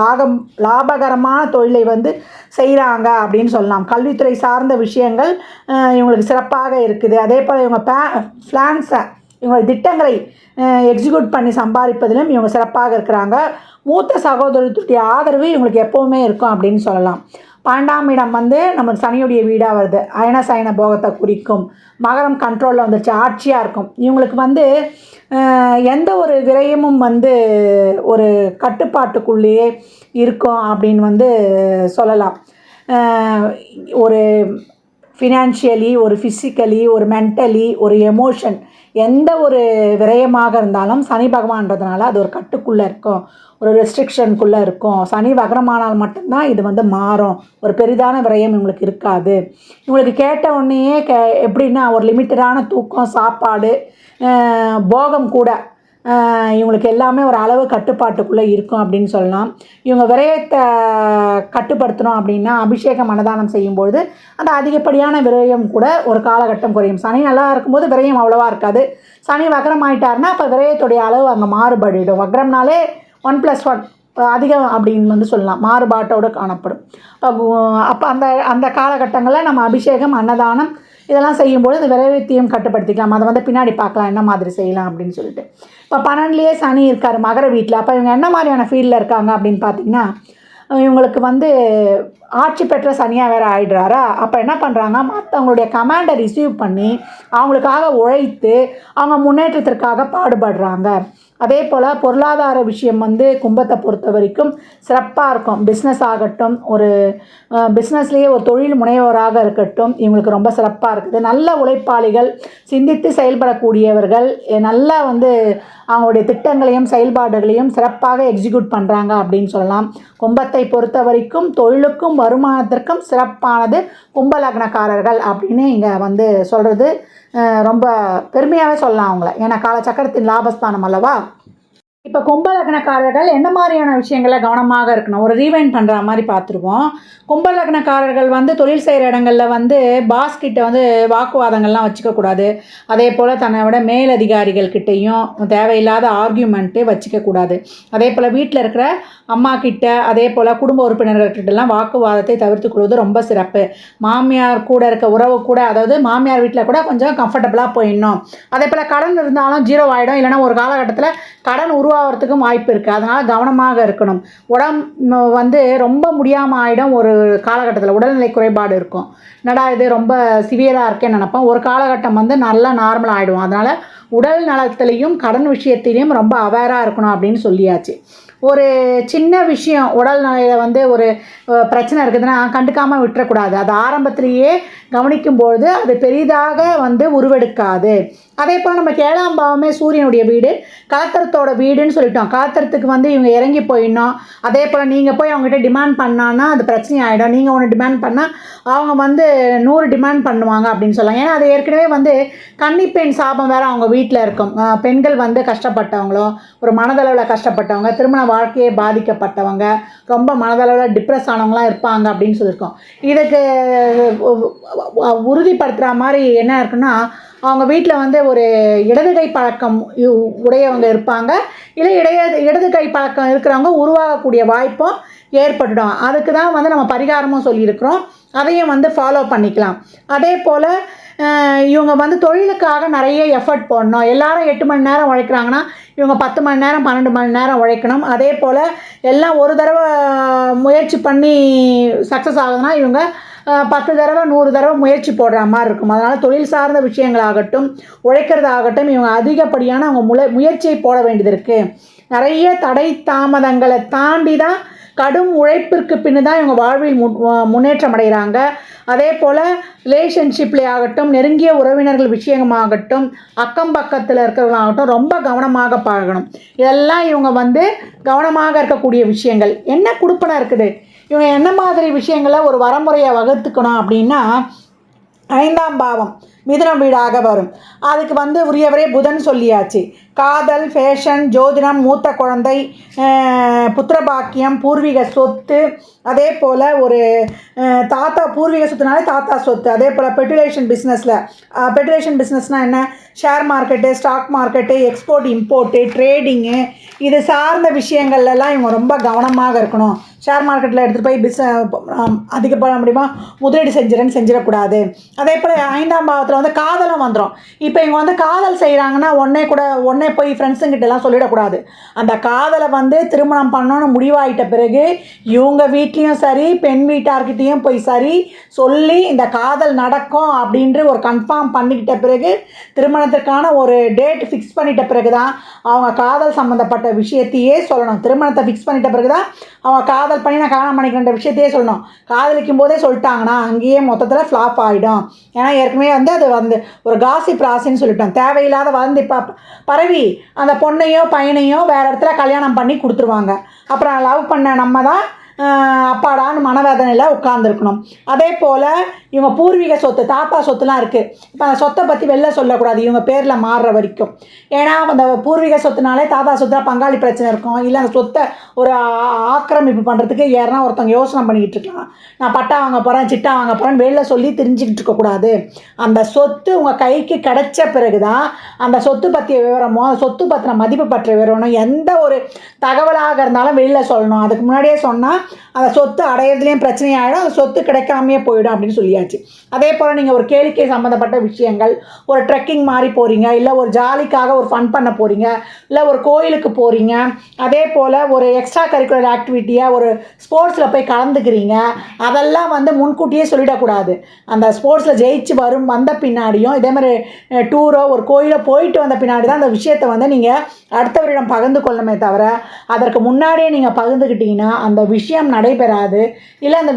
லாபகரமான தொழிலை வந்து செய்கிறாங்க அப்படின்னு சொல்லலாம். கல்வித்துறை சார்ந்த விஷயங்கள் இவங்களுக்கு சிறப்பாக இருக்குது. அதே போல் இவங்க பிளான்ஸை இவங்க திட்டங்களை எக்ஸிக்யூட் பண்ணி சம்பாதிப்பதிலும் இவங்க சிறப்பாக இருக்கிறாங்க. மூத்த சகோதரத்துடைய ஆதரவு இவங்களுக்கு எப்போவுமே இருக்கும் அப்படின்னு சொல்லலாம். 12ஆம் இடம் வந்து நமக்கு சனியுடைய வீடாக வருது. அயன சயன போகத்தை குறிக்கும். மகரம் கண்ட்ரோலில் வந்துருச்சு, ஆட்சியாக இருக்கும். இவங்களுக்கு வந்து எந்த ஒரு விரயமும் வந்து ஒரு கட்டுப்பாட்டுக்குள்ளேயே இருக்கும் அப்படின்னு வந்து சொல்லலாம். ஒரு ஃபினான்ஷியலி, ஒரு ஃபிசிக்கலி, ஒரு மென்டலி, ஒரு எமோஷன், எந்த ஒரு விரயமாக இருந்தாலும் சனி பகவான்றதுனால அது ஒரு கட்டுக்குள்ளே இருக்கும், ஒரு ரெஸ்ட்ரிக்ஷனுக்குள்ளே இருக்கும். சனி வக்ரமானால் மட்டும்தான் இது வந்து மாறும். ஒரு பெரிதான விரயம் இவங்களுக்கு இருக்காது. இவங்களுக்கு கேட்ட உடனேயே எப்படின்னா ஒரு லிமிட்டடான தூக்கம், சாப்பாடு, போகம் கூட இவங்களுக்கு எல்லாமே ஒரு அளவு கட்டுப்பாட்டுக்குள்ளே இருக்கும் அப்படின்னு சொல்லலாம். இவங்க விரயத்தை கட்டுப்படுத்தணும் அப்படின்னா அபிஷேகம் அன்னதானம் செய்யும்பொழுது அந்த அதிகப்படியான விரயம் கூட ஒரு காலகட்டம் குறையும். சனி நல்லா இருக்கும்போது விரயம் அவ்வளோவா இருக்காது. சனி வக்ரம் ஆகிட்டாருன்னா அப்போ விரயத்துடைய அளவு அங்கே மாறுபடிடும். வக்ரம்னாலே 1+1 அதிகம் அப்படின்னு வந்து சொல்லலாம், மாறுபாட்டோடு காணப்படும். அப்போ அந்த காலகட்டங்களில் நம்ம அபிஷேகம், அன்னதானம் இதெல்லாம் செய்யும்போது இந்த விரைவைத்தையும் கட்டுப்படுத்திக்கலாம். அதை வந்து பின்னாடி பார்க்கலாம் என்ன மாதிரி செய்யலாம் அப்படின்னு சொல்லிட்டு. இப்போ 12லேயே சனி இருக்கார் மகர வீட்டில். அப்போ இவங்க என்ன மாதிரியான ஃபீல்டில் இருக்காங்க அப்படின்னு பார்த்திங்கன்னா, இவங்களுக்கு வந்து ஆட்சி பெற்ற சனியாக வேறு ஆகிடுறாரா. அப்போ என்ன பண்ணுறாங்க, மற்றவங்களுடைய கமாண்டை ரிசீவ் பண்ணி அவங்களுக்காக உழைத்து அவங்க முன்னேற்றத்திற்காக பாடுபடுறாங்க. அதே போல் பொருளாதார விஷயம் வந்து கும்பத்தை பொறுத்த வரைக்கும் சிறப்பாக இருக்கும். பிஸ்னஸ் ஆகட்டும், ஒரு பிஸ்னஸ்லேயே ஒரு தொழில் முனைவோராக இருக்கட்டும், இவங்களுக்கு ரொம்ப சிறப்பாக இருக்குது. நல்ல உழைப்பாளிகள், சிந்தித்து செயல்படக்கூடியவர்கள், நல்லா வந்து அவங்களுடைய திட்டங்களையும் செயல்பாடுகளையும் சிறப்பாக எக்ஸிக்யூட் பண்ணுறாங்க அப்படின்னு சொல்லலாம். கும்பத்தை பொறுத்த வரைக்கும் தொழிலுக்கும் வருமானத்திற்கும் சிறப்பானது கும்ப லக்னக்காரர்கள் அப்படின்னு இங்கே வந்து சொல்கிறது ரொம்ப பெருமையாகவே சொல்லலாம் அவங்கள. ஏன்னா காலச்சக்கரத்தின் லாபஸ்தானம் அல்லவா. இப்போ கும்ப லக்னக்காரர்கள் என்ன மாதிரியான விஷயங்களில் கவனமாக இருக்கணும், ஒரு ரீவைண்ட் பண்ணுற மாதிரி பார்த்துருவோம். கும்ப லக்னக்காரர்கள் வந்து தொழில் செய்கிற இடங்களில் வந்து பாஸ்கிட்ட வந்து வாக்குவாதங்கள்லாம் வச்சுக்கக்கூடாது. அதே போல் தன்னை விட மேலதிகாரிகள்கிட்டையும் தேவையில்லாத ஆர்கியூமெண்ட்டு வச்சுக்கக்கூடாது. அதே போல் வீட்டில் இருக்கிற அம்மா கிட்ட, அதே போல் குடும்ப உறுப்பினர்கள்கிட்டலாம் வாக்குவாதத்தை தவிர்த்து கொள்வது ரொம்ப சிறப்பு. மாமியார் கூட இருக்க உறவு கூட, அதாவது மாமியார் வீட்டில் கூட கொஞ்சம் கம்ஃபர்டபுளாக போயிடணும். அதே போல் கடன் இருந்தாலும் 0 ஆகிடும், இல்லைனா ஒரு காலகட்டத்தில் கடன் உருவாகிறதுக்கும் வாய்ப்பு இருக்குது. அதனால் கவனமாக இருக்கணும். உடம்பு வந்து ரொம்ப முடியாமல் ஆகிடும். ஒரு காலகட்டத்தில் உடல்நிலை குறைபாடு இருக்கும். என்னடா இது ரொம்ப சிவியராக இருக்கேன்னு நினைப்போம். ஒரு காலகட்டம் வந்து நல்லா நார்மல் ஆகிடும். அதனால் உடல் நலத்திலையும் கடன் விஷயத்திலையும் ரொம்ப அவேராக இருக்கணும் அப்படின்னு சொல்லியாச்சு. ஒரு சின்ன விஷயம் உடல்நிலையில் வந்து ஒரு பிரச்சனை இருக்குதுன்னா கண்டுக்காமல் விட்டுறக்கூடாது. அது ஆரம்பத்திலேயே கவனிக்கும்பொழுது அது பெரிதாக வந்து உருவெடுக்காது. அதே போல் நமக்கு 7ஆம் பாவமே சூரியனுடைய வீடு, கலத்திரத்தோட வீடுன்னு சொல்லிட்டோம். கலத்திரத்துக்கு வந்து இவங்க இறங்கி போயிடணும். அதே போல் நீங்கள் போய் அவங்ககிட்ட டிமாண்ட் பண்ணான்னா அது பிரச்சனை ஆகிடும். நீங்கள் ஒன்று டிமாண்ட் பண்ணால் அவங்க வந்து 100 டிமாண்ட் பண்ணுவாங்க அப்படின்னு சொல்லலாம். ஏன்னா அது ஏற்கனவே வந்து கன்னிப்பெண் சாபம் வேறு அவங்க வீட்டில் இருக்கும். பெண்கள் வந்து கஷ்டப்பட்டவங்களோ, ஒரு மனதளவில் கஷ்டப்பட்டவங்க, திருமண வாழ்க்கையை பாதிக்கப்பட்டவங்க, ரொம்ப மனதளவில் டிப்ரெஸ் ஆனவங்களாம் இருப்பாங்க அப்படின்னு சொல்லியிருக்கோம். இதுக்கு உறுதிப்படுத்துகிற மாதிரி என்ன இருக்குன்னா, அவங்க வீட்டில் வந்து ஒரு இடது கை பழக்கம் உடையவங்க இருப்பாங்க. இல்லை இடது கை பழக்கம் இருக்கிறவங்க உருவாகக்கூடிய வாய்ப்பும் ஏற்பட்டுடும். அதுக்கு தான் வந்து நம்ம பரிகாரமும் சொல்லியிருக்கிறோம். அதையும் வந்து ஃபாலோ பண்ணிக்கலாம். அதே போல் இவங்க வந்து தொழிலுக்காக நிறைய எஃபர்ட் போடணும். எல்லாரும் 8 மணி நேரம் உழைக்கிறாங்கன்னா இவங்க 10 மணி நேரம் 12 மணி நேரம் உழைக்கணும். அதே போல் எல்லாம் ஒரு தடவை முயற்சி பண்ணி சக்ஸஸ் ஆகுதுன்னா இவங்க 10 தடவை 100 தடவை முயற்சி போடுற மாதிரி இருக்கும். அதனால் தொழில் சார்ந்த விஷயங்களாகட்டும், உழைக்கிறதாகட்டும், இவங்க அதிகப்படியான அவங்க முயற்சியை போட வேண்டியது இருக்குது. நிறைய தடை தாமதங்களை தாண்டி தான் கடும் உழைப்பிற்கு பின்னு தான் இவங்க வாழ்வில் முன்னேற்றம் அடைகிறாங்க. அதே போல் ரிலேஷன்ஷிப்லேயே ஆகட்டும், நெருங்கிய உறவினர்கள் விஷயமாகட்டும், அக்கம் பக்கத்தில் இருக்கிறவங்களாகட்டும் ரொம்ப கவனமாக பழகணும். இதெல்லாம் இவங்க வந்து கவனமாக இருக்கக்கூடிய விஷயங்கள். என்ன குடுப்பனை இருக்குது, இவங்க என்ன மாதிரி விஷயங்களை ஒரு வரமுறையை வகுத்துக்கணும் அப்படின்னா, 5ஆம் பாவம் மிதுனம் வீடாக வரும். அதுக்கு வந்து உரியவரே புதன் சொல்லியாச்சு. காதல், ஃபேஷன், ஜோதிடம், மூத்த குழந்தை, புத்திரபாக்கியம், பூர்வீக சொத்து, அதே போல் ஒரு தாத்தா பூர்வீக சொத்துனாலே தாத்தா சொத்து. அதே போல் பெட்டுலேஷன் பிஸ்னஸ்னால் என்ன, share market, stock market, export import, trading, இது சார்ந்த விஷயங்கள்லாம் இவங்க ரொம்ப கவனமாக இருக்கணும். ஷேர் மார்க்கெட்டில் எடுத்துகிட்டு போய் அதிகப்பட முடியுமா முதலீடு செஞ்சிடக்கூடாது. அதே போல் 5ஆம் பாவத்தில் வந்து காதலும் வந்துடும். இப்போ இவங்க வந்து காதல் செய்கிறாங்கன்னா உடனே போய் ஃப்ரெண்ட்ஸுங்கிட்டலாம் சொல்லிடக்கூடாது. அந்த காதலை வந்து திருமணம் பண்ணணும்னு முடிவாயிட்ட பிறகு இவங்க வீட்லேயும் சரி, பெண் வீட்டார்கிட்டையும் போய் சரி சொல்லி இந்த காதல் நடக்கும் அப்படின்ற ஒரு கன்ஃபார்ம் பண்ணிக்கிட்ட பிறகு, திருமணத்திற்கான ஒரு டேட் ஃபிக்ஸ் பண்ணிட்ட பிறகு தான் அவங்க காதல் சம்மந்தப்பட்ட விஷயத்தையே சொல்லணும். திருமணத்தை ஃபிக்ஸ் பண்ணிட்ட பிறகு தான் அவங்க காதல் பண்ணி நான் கல்யாணம் பண்ணிக்கிற விஷயத்தையே சொல்லணும். காதலிக்கும் போதே சொல்லிட்டாங்கன்னா அங்கேயே மொத்தத்தில் ஃப்ளாப் ஆகிடும். ஏன்னா ஏற்கனவே வந்து அது வந்து ஒரு காசிப் ராசின்னு சொல்லிட்டோம். தேவையில்லாத வந்து இப்போ பரவி அந்த பொண்ணையோ பையனையோ வேறு இடத்துல கல்யாணம் பண்ணி கொடுத்துருவாங்க. அப்புறம் லவ் பண்ண நம்ம தான் அப்பாடான்னு மனவேதனையில் உட்காந்துருக்கணும். அதே போல் இவங்க பூர்வீக சொத்து, தாத்தா சொத்துலாம் இருக்குது. இப்போ அந்த சொத்தை பற்றி வெளில சொல்லக்கூடாது இவங்க பேரில் மாறுற வரைக்கும். ஏன்னா அந்த பூர்வீக சொத்துனாலே தாத்தா சொத்தில் பங்காளி பிரச்சனை இருக்கும். இல்லை அந்த சொத்தை ஒரு ஆக்கிரமிப்பு பண்ணுறதுக்கு யாருன்னா ஒருத்தவங்க யோசனை பண்ணிக்கிட்டு இருக்கலாம். நான் பட்டா வாங்க போகிறேன், சிட்டா வாங்க போகிறேன்னு வெளில சொல்லி தெரிஞ்சுக்கிட்டு இருக்கக்கூடாது. அந்த சொத்து உங்கள் கைக்கு கிடைச்ச பிறகு தான் அந்த சொத்து பற்றிய விவரமோ, சொத்து பற்றின மதிப்பு பற்றிய விவரமோ, எந்த ஒரு தகவலாக இருந்தாலும் வெளியில் சொல்லணும். அதுக்கு முன்னாடியே சொன்னால் அந்த சொத்து அடையிறதுலேயும் பிரச்சனை ஆகிடும், அந்த சொத்து கிடைக்காமையே போயிடும் அப்படின்னு சொல்லியாச்சு. அதே போல் நீங்கள் ஒரு கேளிக்கை சம்மந்தப்பட்ட விஷயங்கள், ஒரு ட்ரெக்கிங் மாதிரி போகிறீங்க, இல்லை ஒரு ஜாலிக்காக ஒரு ஃபன் பண்ண போகிறீங்க, இல்லை ஒரு கோயிலுக்கு போகிறீங்க, அதே போல் ஒரு எக்ஸ்ட்ரா கரிக்குலர் ஆக்டிவிட்டியாக ஒரு ஸ்போர்ட்ஸில் போய் கலந்துக்கிறீங்க, அதெல்லாம் வந்து முன்கூட்டியே சொல்லிடக்கூடாது. அந்த ஸ்போர்ட்ஸில் ஜெயிச்சு வந்த பின்னாடியும் இதே மாதிரி டூரோ ஒரு கோயிலோ போயிட்டு வந்த பின்னாடி தான் அந்த விஷயத்தை வந்து நீங்கள் அடுத்தவரிடம் பகிர்ந்து கொள்ளணுமே தவிர, அதற்கு முன்னாடியே நீங்கள் பகிர்ந்துக்கிட்டீங்கன்னா அந்த விஷயம் நடைபெறாது. இல்லை அந்த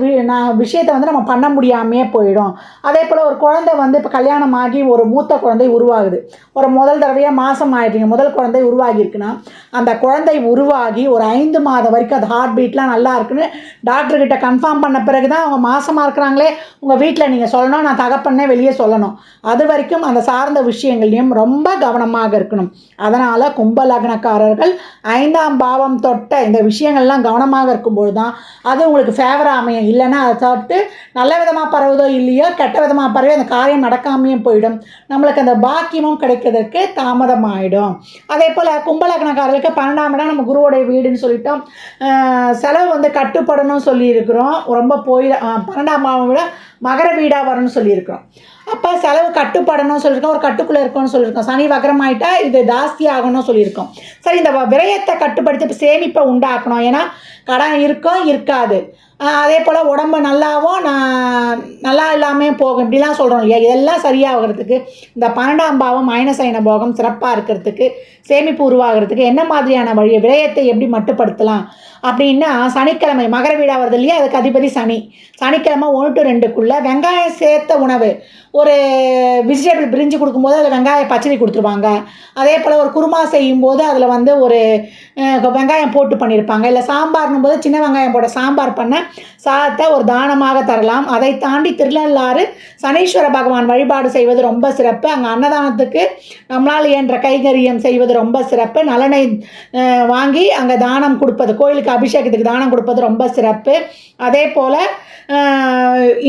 விஷயத்தை வந்து நம்ம பண்ண முடியாமையே போயிடும். அதே போல் ஒரு குழந்தை வந்து இப்போ கல்யாணம் ஆகி ஒரு மூத்த குழந்தை உருவாகுது. ஒரு முதல் தடவையாக மாதம் ஆகிட்டீங்க, முதல் குழந்தை உருவாகியிருக்குன்னா அந்த குழந்தை உருவாகி ஒரு 5 மாதம் வரைக்கும் அது ஹார்ட் பீட்லாம் நல்லா இருக்குன்னு டாக்டர்கிட்ட கன்ஃபார்ம் பண்ண பிறகு தான் அவங்க மாதமாக இருக்கிறாங்களே உங்கள் வீட்டில் நீங்கள் சொல்லணும், நான் தகப்பன்னே வெளியே சொல்லணும். அது வரைக்கும் அந்த சார்ந்த விஷயங்கள்லையும் ரொம்ப கவனமாக இருக்கணும். அதனால் கும்ப லக்னக்காரர்கள் 5ஆம் பாவம் தொட்ட இந்த விஷயங்கள்லாம் கவனமாக இருக்கும்போது தான் அது உங்களுக்கு ஃபேவராக அமையும். இல்லைன்னா அதை தொட்டு நல்ல விதமாக பரவுதோ இல்லையோ கெட்ட விதமாக பரவி அந்த காரியம் நடக்காமையும் போயிடும். நம்மளுக்கு அந்த பாக்கியமும் கிடைக்கிறதுக்கு தாமதமாகிடும். அதே போல் கும்ப லக்னக்காரர்களுக்கு 12ஆம் இடம் நம்ம குருவோடைய வீடுன்னு சொல்லிட்டோம். செலவு வந்து கட்டுப்படணும்னு சொல்லியிருக்கிறோம். ரொம்ப 12ஆம் பாவம் விட மகர வீடாக வரும்னு சொல்லியிருக்கிறோம். அப்போ செலவு கட்டுப்படணும்னு சொல்லியிருக்கோம், ஒரு கட்டுக்குள்ளே இருக்கணும்னு சொல்லியிருக்கோம். சனி வக்கரமாயிட்டா இது ஜாஸ்தி ஆகணும்னு சொல்லியிருக்கோம். சரி, இந்த விரயத்தை கட்டுப்படுத்தி இப்போ சேமிப்பை உண்டாக்கணும். ஏன்னா கடன் இருக்கும், இருக்காது. அதே போல் உடம்பு நல்லாவும் நல்லா இல்லாமல் போகும், இப்படிலாம் சொல்கிறோம் இல்லையா. இதெல்லாம் சரியாகிறதுக்கு இந்த 12ஆம் பாவம் மைனசைன போகம் சிறப்பாக இருக்கிறதுக்கு, சேமிப்பு உருவாகிறதுக்கு என்ன மாதிரியான வழி, விரயத்தை எப்படி மட்டுப்படுத்தலாம் அப்படின்னா, சனிக்கிழமை மகர வீடாக வருது இல்லையா, அதுக்கு அதிபதி சனி. சனிக்கிழமை 1 to 2க்குள்ளே வெங்காயம் சேர்த்த உணவு, ஒரு வெஜிடபிள் பிரிஞ்சு கொடுக்கும்போது அதில் வெங்காய பச்சடி கொடுத்துருவாங்க. அதே போல் ஒரு குருமா செய்யும்போது அதில் வந்து ஒரு வெங்காயம் போட்டு பண்ணியிருப்பாங்க. இல்லை சாம்பார்னும் போது சின்ன வெங்காயம் போட சாம்பார் பண்ண சாதத்தை ஒரு தானமாக தரலாம். அதை தாண்டி திருநள்ளாறு சனீஸ்வர பகவான் வழிபாடு செய்வது ரொம்ப சிறப்பு. அங்கே அன்னதானத்துக்கு நம்மளால் இயன்ற கைகரியம் செய்வது ரொம்ப சிறப்பு. நலனை வாங்கி அங்கே தானம் கொடுப்பது, கோயிலுக்கு அபிஷேகத்துக்கு தானம் கொடுப்பது ரொம்ப சிறப்பு. அதே போல்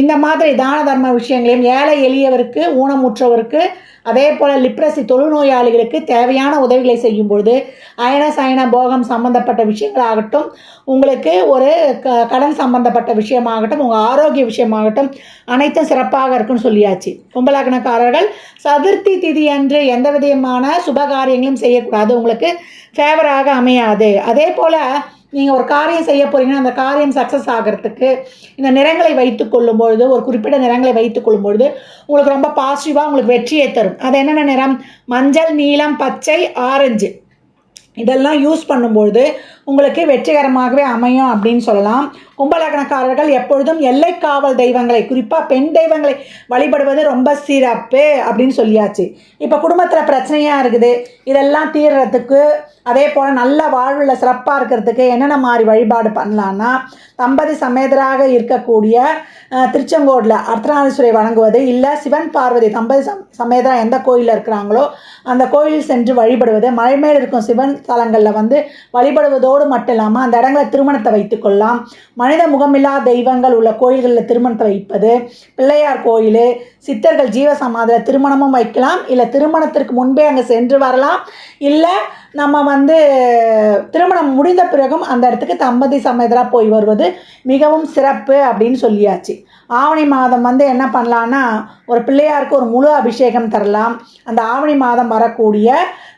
இந்த மாதிரி தான தர்ம விஷயங்களையும் ஏழை எளியவருக்கு, ஊனமுற்றவருக்கு, அதே போல் லிப்ரசி தொழுநோயாளிகளுக்கு தேவையான உதவிகளை செய்யும் பொழுது அயன சயன போகம் சம்பந்தப்பட்ட விஷயங்களாகட்டும், உங்களுக்கு ஒரு கடன் சம்பந்தப்பட்ட விஷயமாகட்டும், உங்கள் ஆரோக்கிய விஷயமாகட்டும் அனைத்தும் சிறப்பாக இருக்குன்னு சொல்லியாச்சு. கும்பலக்னக்காரர்கள் சதுர்த்தி திதி அன்று எந்த விதமான சுபகாரியங்களும் செய்யக்கூடாது, உங்களுக்கு ஃபேவராக அமையாது. அதே போல் நீங்கள் ஒரு காரியம் செய்ய போகிறீங்கன்னா அந்த காரியம் சக்ஸஸ் ஆகிறதுக்கு இந்த நிறங்களை வைத்து கொள்ளும்பொழுது, ஒரு குறிப்பிட்ட நிறங்களை வைத்து கொள்ளும்பொழுது உங்களுக்கு ரொம்ப பாசிட்டிவாக உங்களுக்கு வெற்றியை தரும். அது என்னென்ன நிறம்? மஞ்சள், நீலம், பச்சை, ஆரஞ்சு இதெல்லாம் யூஸ் பண்ணும்பொழுது உங்களுக்கு வெற்றிகரமாகவே அமையும் அப்படின்னு சொல்லலாம். கும்பலக்னக்காரர்கள் எப்பொழுதும் எல்லை காவல் தெய்வங்களை, குறிப்பாக பெண் தெய்வங்களை வழிபடுவது ரொம்ப சிறப்பு அப்படின்னு சொல்லியாச்சு. இப்போ குடும்பத்தில் பிரச்சனையாக இருக்குது, இதெல்லாம் தீர்றதுக்கு, அதே போல் நல்ல வாழ்வில் சிறப்பாக இருக்கிறதுக்கு என்னென்ன மாதிரி வழிபாடு பண்ணலான்னா, தம்பதி சமேதராக இருக்கக்கூடிய திருச்செங்கோடில் அர்த்தநாரீஸ்வரரை வணங்குவது, இல்லை சிவன் பார்வதி தம்பதி சமேதரா எந்த கோயிலில் இருக்கிறாங்களோ அந்த கோயிலில் சென்று வழிபடுவது, மலை மேல் இருக்கும் சிவன் தலங்களில் வந்து வழிபடுவதோடு மட்டும் இல்லாமல் அந்த இடங்களை திருமணத்தை வைத்துக்கொள்ளலாம். மனித முகமில்லா தெய்வங்கள் உள்ள கோயில்களில் திருமணத்தை வைப்பது, பிள்ளையார் கோயில், சித்தர்கள் ஜீவசமாதியில் திருமணமும் வைக்கலாம், இல்லை திருமணத்திற்கு முன்பே அங்கே சென்று வரலாம், இல்லை நம்ம வந்து திருமணம் முடிந்த பிறகும் அந்த இடத்துக்கு தம்பதி சமேதராக போய் வருவது மிகவும் சிறப்பு அப்படின்னு சொல்லியாச்சு. ஆவணி மாதம் வந்து என்ன பண்ணலான்னா, ஒரு பிள்ளையாருக்கு ஒரு முழு அபிஷேகம் தரலாம். அந்த ஆவணி மாதம் வரக்கூடிய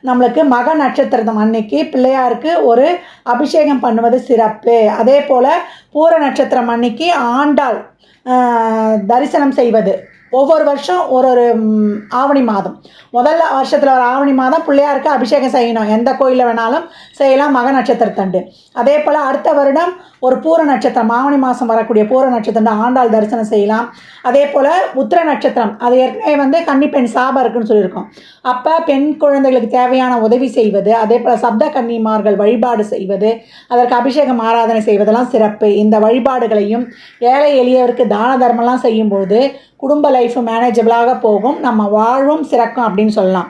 நம்மளுக்கு மக நட்சத்திரம் அன்னைக்கு பிள்ளையாருக்கு ஒரு அபிஷேகம் பண்ணுவது சிறப்பு. அதே போல் பூர நட்சத்திரம் அன்னைக்கு ஆண்டாள் தரிசனம் செய்வது. ஒவ்வொரு வருஷம் ஒரு ஆவணி மாதம், முதல்ல வருஷத்தில் ஒரு ஆவணி மாதம் பிள்ளையாருக்கு அபிஷேகம் செய்யணும். எந்த கோயிலில் வேணாலும் செய்யலாம் மக நட்சத்திரத்தண்டு. அதே போல் அடுத்த வருடம் ஒரு பூர நட்சத்திரம், ஆவணி மாதம் வரக்கூடிய பூர நட்சத்திரம் ஆண்டாள் தரிசனம் செய்யலாம். அதே போல் உத்திர நட்சத்திரம், அது ஏற்கனவே வந்து கன்னிப்பெண் சாபம் இருக்குன்னு சொல்லியிருக்கோம். அப்போ பெண் குழந்தைகளுக்கு தேவையான உதவி செய்வது, அதே போல் சப்த கன்னிமார்கள் வழிபாடு செய்வது, அதற்கு அபிஷேகம் ஆராதனை செய்வதெல்லாம் சிறப்பு. இந்த வழிபாடுகளையும் ஏழை எளியவருக்கு தான தர்மம்லாம் செய்யும்போது குடும்ப லைஃப் மேனேஜபிளாக போகும், நம்ம வாழ்வும் சிறக்கும் அப்படின்னு சொல்லலாம்.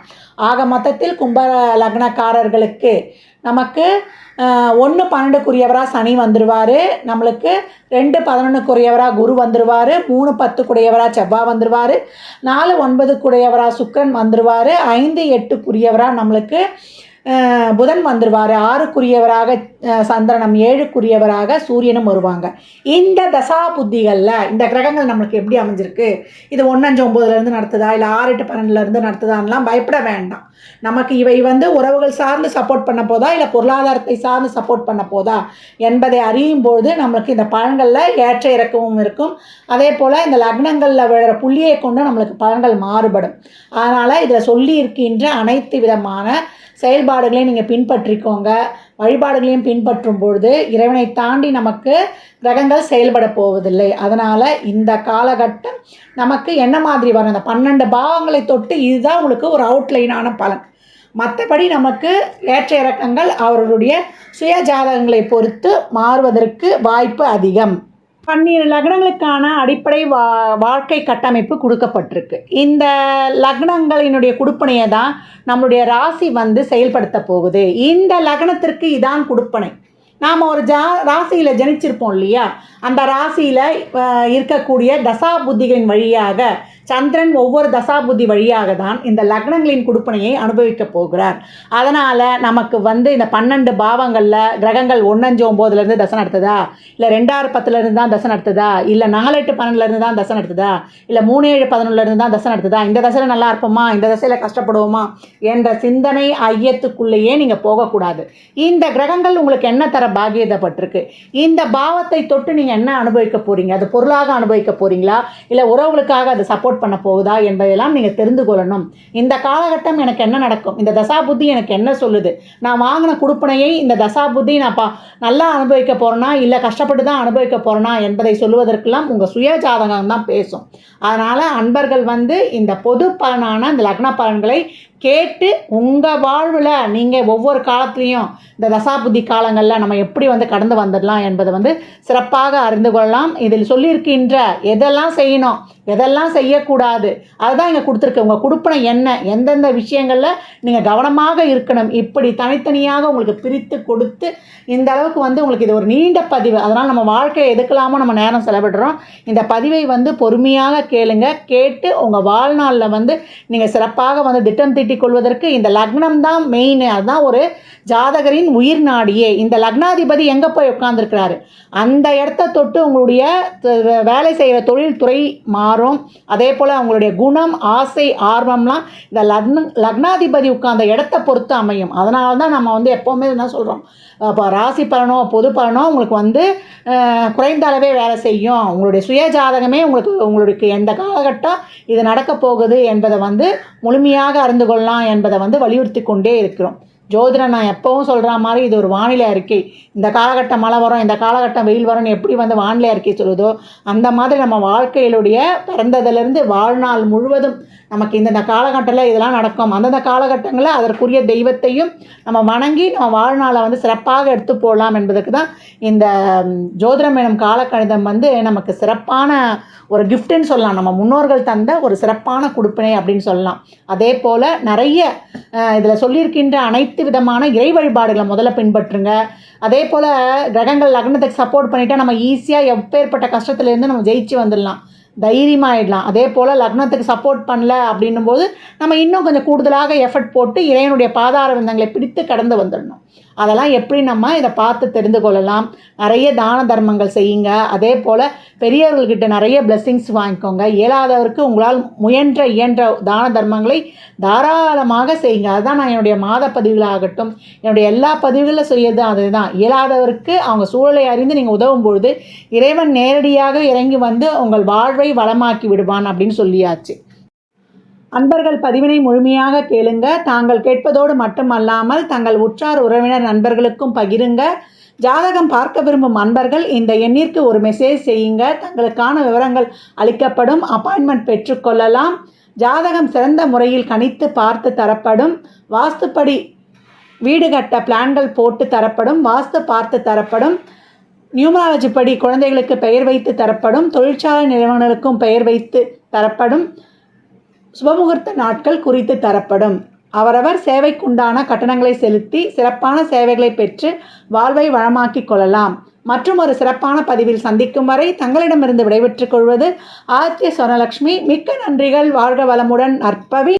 ஆக மொத்தத்தில் கும்ப லக்னக்காரர்களுக்கு நமக்கு 1-12 சனி வந்துடுவார், நம்மளுக்கு 2-11 குரு வந்துடுவார், 3-10 செவ்வாய் வந்துடுவார், 4-9 சுக்கிரன் வந்துடுவார், 5-8 நம்மளுக்கு புதன் வந்துடுவார், 6 சந்திரனம், 7 சூரியனும் வருவாங்க. இந்த தசா புத்திகளில் இந்த கிரகங்கள் நம்மளுக்கு எப்படி அமைஞ்சிருக்கு, இது 1-5-9 நடத்துதா, இல்லை 6-8-12 நடத்துதான்லாம் பயப்பட வேண்டாம். நமக்கு இவை வந்து உறவுகள் சார்ந்து சப்போர்ட் பண்ண போதா, இல்லை பொருளாதாரத்தை சார்ந்து சப்போர்ட் பண்ண போதா என்பதை அறியும் பொழுது நம்மளுக்கு இந்த பலன்களில் ஏற்ற இறக்கமும் இருக்கும். அதே போல் இந்த லக்னங்களில் விழுற புள்ளியை கொண்டு நம்மளுக்கு பலன்கள் மாறுபடும். அதனால் இதில் சொல்லி இருக்கின்ற அனைத்து விதமான செயல்பாடுகளையும் நீங்கள் பின்பற்றிக்கோங்க. வழிபாடுகளையும் பின்பற்றும் பொழுது இறைவனை தாண்டி நமக்கு கிரகங்கள் செயல்பட போவதில்லை. அதனால் இந்த காலகட்டம் நமக்கு என்ன மாதிரி வரும், அந்த 12 பாவங்களை தொட்டு இதுதான் உங்களுக்கு ஒரு அவுட்லைனான பலன். மற்றபடி நமக்கு ஏற்ற இறக்கங்கள் அவர்களுடைய சுய ஜாதகங்களை பொறுத்து மாறுவதற்கு வாய்ப்பு அதிகம். 12 லக்னங்களுக்கான அடிப்படை வாழ்க்கை கட்டமைப்பு கொடுக்கப்பட்டிருக்கு. இந்த லக்னங்களினுடைய குடுப்பனையை தான் நம்மளுடைய ராசி வந்து செயல்படுத்த போகுது. இந்த லக்னத்திற்கு இதான் குடுப்பனை. நாம் ஒரு ராசியில் ஜனிச்சிருப்போம் இல்லையா, அந்த ராசியில் இருக்கக்கூடிய தசா புத்திகளின் வழியாக சந்திரன் ஒவ்வொரு தசாபுத்தி வழியாக தான் இந்த லக்னங்களின் குடுப்பனையை அனுபவிக்க போகிறார். அதனால் நமக்கு வந்து இந்த 12 பாவங்களில் கிரகங்கள் 1-5-9 தசை நடத்துதா, இல்லை 2-6-10 தான் தசை நடத்துதா, இல்லை 4-8-12 தான் தசை நடத்துதா, இல்லை 3-7-11 தான் தசை நடத்துதா, இந்த தசையில் நல்லா இருப்போமா, இந்த தசையில் கஷ்டப்படுவோமா என்ற சிந்தனை ஐயத்துக்குள்ளேயே நீங்கள் போகக்கூடாது. இந்த கிரகங்கள் உங்களுக்கு என்ன தர பாக்கியதப்பட்டிருக்கு, இந்த பாவத்தை தொட்டு நீங்கள் என்ன அனுபவிக்க போகிறீங்க, அது பொருளாக அனுபவிக்க போகிறீங்களா, இல்லை உறவுகளுக்காக அது சப்போர்ட் பண்ண போகுதா என்பதெல்லாம் நீங்கள் தெரிந்து கொள்ளணும். இந்த காலகட்டம் எனக்கு என்ன நடக்கும், இந்த தசாபுத்தி எனக்கு என்ன சொல்லுது, நான் வாங்கின குடுப்பனையை இந்த தசாபுத்தி நான் நல்லா அனுபவிக்க போகிறேன்னா இல்லை கஷ்டப்பட்டு தான் அனுபவிக்க போகிறேன்னா என்பதை சொல்லுவதற்கெல்லாம் உங்கள் சுய ஜாதகம் தான் பேசும். அதனால் அன்பர்கள் வந்து இந்த பொது பலனான இந்த லக்ன பலன்களை கேட்டு உங்கள் வாழ்வில் நீங்கள் ஒவ்வொரு காலத்துலேயும் இந்த தசாபுத்தி காலங்களில் நம்ம எப்படி வந்து கடந்து வந்துடலாம் என்பதை வந்து சிறப்பாக அறிந்து கொள்ளலாம். இதில் சொல்லியிருக்கின்ற எதெல்லாம் செய்யணும் எதெல்லாம் செய்யக்கூடாது அதுதான் இங்கே கொடுத்துருக்கு. உங்கள் குடுப்பனை என்ன, எந்தெந்த விஷயங்களில் நீங்கள் கவனமாக இருக்கணும், இப்படி தனித்தனியாக உங்களுக்கு பிரித்து கொடுத்து இந்த அளவுக்கு வந்து உங்களுக்கு இது ஒரு நீண்ட பதிவு. அதனால் நம்ம வாழ்க்கையை எதுக்கலாமோ நம்ம நேரம் செலவிடுறோம். இந்த பதிவை வந்து பொறுமையாக கேளுங்க. கேட்டு உங்கள் வாழ்நாளில் வந்து நீங்கள் சிறப்பாக வந்து திட்டம் தீட்டி கொள்வதற்கு இந்த லக்னம் தான் மெயின். அதுதான் ஒரு ஜாதகரின் உயிர் நாடியே. இந்த லக்னாதிபதி எங்கே போய் உட்கார்ந்துருக்கிறாரு, அந்த இடத்த தொட்டு உங்களுடைய வேலை செய்கிற தொழில் துறை மாறும். அதே போல் அவங்களுடைய குணம், ஆசை, ஆர்வம்லாம் இந்த லக்னாதிபதி உட்கார்ந்த இடத்த பொறுத்து அமையும். அதனால தான் நம்ம வந்து எப்போவுமே என்ன சொல்கிறோம், இப்போ ராசி பலனோ பொது பலனோ உங்களுக்கு வந்து குறைந்த அளவே வேலை செய்யும். உங்களுடைய சுய ஜாதகமே உங்களுக்கு எந்த காலகட்டம் இது நடக்க போகுது என்பதை வந்து முழுமையாக அறிந்து கொள்ளலாம் என்பதை வந்து வலியுறுத்தி கொண்டே இருக்கிறோம். ஜோதிடம் நான் எப்பவும் சொல்கிற மாதிரி இது ஒரு வானிலை அறிக்கை. இந்த காலகட்டம் மழை வரும், இந்த காலகட்டம் வெயில் வரும்னு எப்படி வந்து வானிலை அறிக்கை சொல்லுதோ அந்த மாதிரி நம்ம வாழ்க்கையிலுடைய பிறந்ததிலிருந்து வாழ்நாள் முழுவதும் நமக்கு இந்தந்த காலகட்டத்தில் இதெல்லாம் நடக்கும். அந்தந்த காலகட்டங்களில் அதற்குரிய தெய்வத்தையும் நம்ம வணங்கி நம்ம வாழ்நாளை வந்து சிறப்பாக எடுத்து போடலாம் என்பதுக்கு தான் இந்த ஜோதிடம் எனும் காலக்கணிதம் வந்து நமக்கு சிறப்பான ஒரு கிஃப்ட்டுன்னு சொல்லலாம். நம்ம முன்னோர்கள் தந்த ஒரு சிறப்பான கொடுப்பினை அப்படின்னு சொல்லலாம். அதே போல் நிறைய இதில் சொல்லியிருக்கின்ற அனைத்து விதமான இறை வழிபாடுகளை முதல்ல பின்பற்றுங்க. அதே போல் கிரகங்கள் லக்னத்துக்கு சப்போர்ட் பண்ணிவிட்டால் நம்ம ஈஸியாக எப்பேற்பட்ட கஷ்டத்துலேருந்து நம்ம ஜெயிச்சு வந்துடலாம், தைரியமாகிடலாம். அதே போல் லக்னத்துக்கு சப்போர்ட் பண்ணல அப்படின்னும் போது நம்ம இன்னும் கொஞ்சம் கூடுதலாக எஃபர்ட் போட்டு இறைவனுடைய பாதார விந்தங்களை பிடித்து கடந்து வந்துடணும். அதெல்லாம் எப்படி நம்ம இதை பார்த்து தெரிந்து கொள்ளலாம். நிறைய தான தர்மங்கள் செய்யுங்க. அதே போல் பெரியவர்கள்கிட்ட நிறைய பிளெஸ்ஸிங்ஸ் வாங்கிக்கோங்க. இயலாதவருக்கு உங்களால் இயன்ற தான தர்மங்களை தாராளமாக செய்யுங்க. அதுதான் நான் என்னுடைய மாத பதிவுகளாகட்டும் என்னுடைய எல்லா பதிவுகளில் செய்யறது அதுதான். இயலாதவருக்கு அவங்க சூழலை அறிந்து நீங்கள் உதவும் பொழுது இறைவன் நேரடியாக இறங்கி வந்து உங்கள் வாழ்வை வளமாக்கி விடுவான் அப்படின்னு சொல்லியாச்சு. அன்பர்கள் பதிவினை முழுமையாக கேளுங்க. தாங்கள் கேட்பதோடு மட்டுமல்லாமல் தங்கள் உற்றார் உறவினர் நண்பர்களுக்கும் பகிருங்க. ஜாதகம் பார்க்க விரும்பும் அன்பர்கள் இந்த எண்ணிற்கு ஒரு மெசேஜ் செய்யுங்க. தங்களுக்கான விவரங்கள் அளிக்கப்படும். அப்பாயின்மெண்ட் பெற்றுக்கொள்ளலாம். ஜாதகம் சிறந்த முறையில் கணித்து பார்த்து தரப்படும். வாஸ்துப்படி வீடு கட்ட பிளான்கள் போட்டு தரப்படும். வாஸ்து பார்த்து தரப்படும். நியூமராலஜி படி குழந்தைகளுக்கு பெயர் வைத்து தரப்படும். தொழிற்சாலை நிறுவனங்களுக்கும் பெயர் வைத்து தரப்படும். சுபமுகூர்த்த நாட்கள் குறித்து தரப்படும். அவரவர் சேவைக்குண்டான கட்டணங்களை செலுத்தி சிறப்பான சேவைகளை பெற்று வாழ்வை வளமாக்கிக் கொள்ளலாம். மற்றும் ஒரு சிறப்பான பதிவில் சந்திக்கும் வரை தங்களிடமிருந்து விடைபெற்றுக் கொள்வது ஆதித்ய சொர்ணலக்ஷ்மி. மிக்க நன்றிகள். வாழ்க வளமுடன். நற்பவி.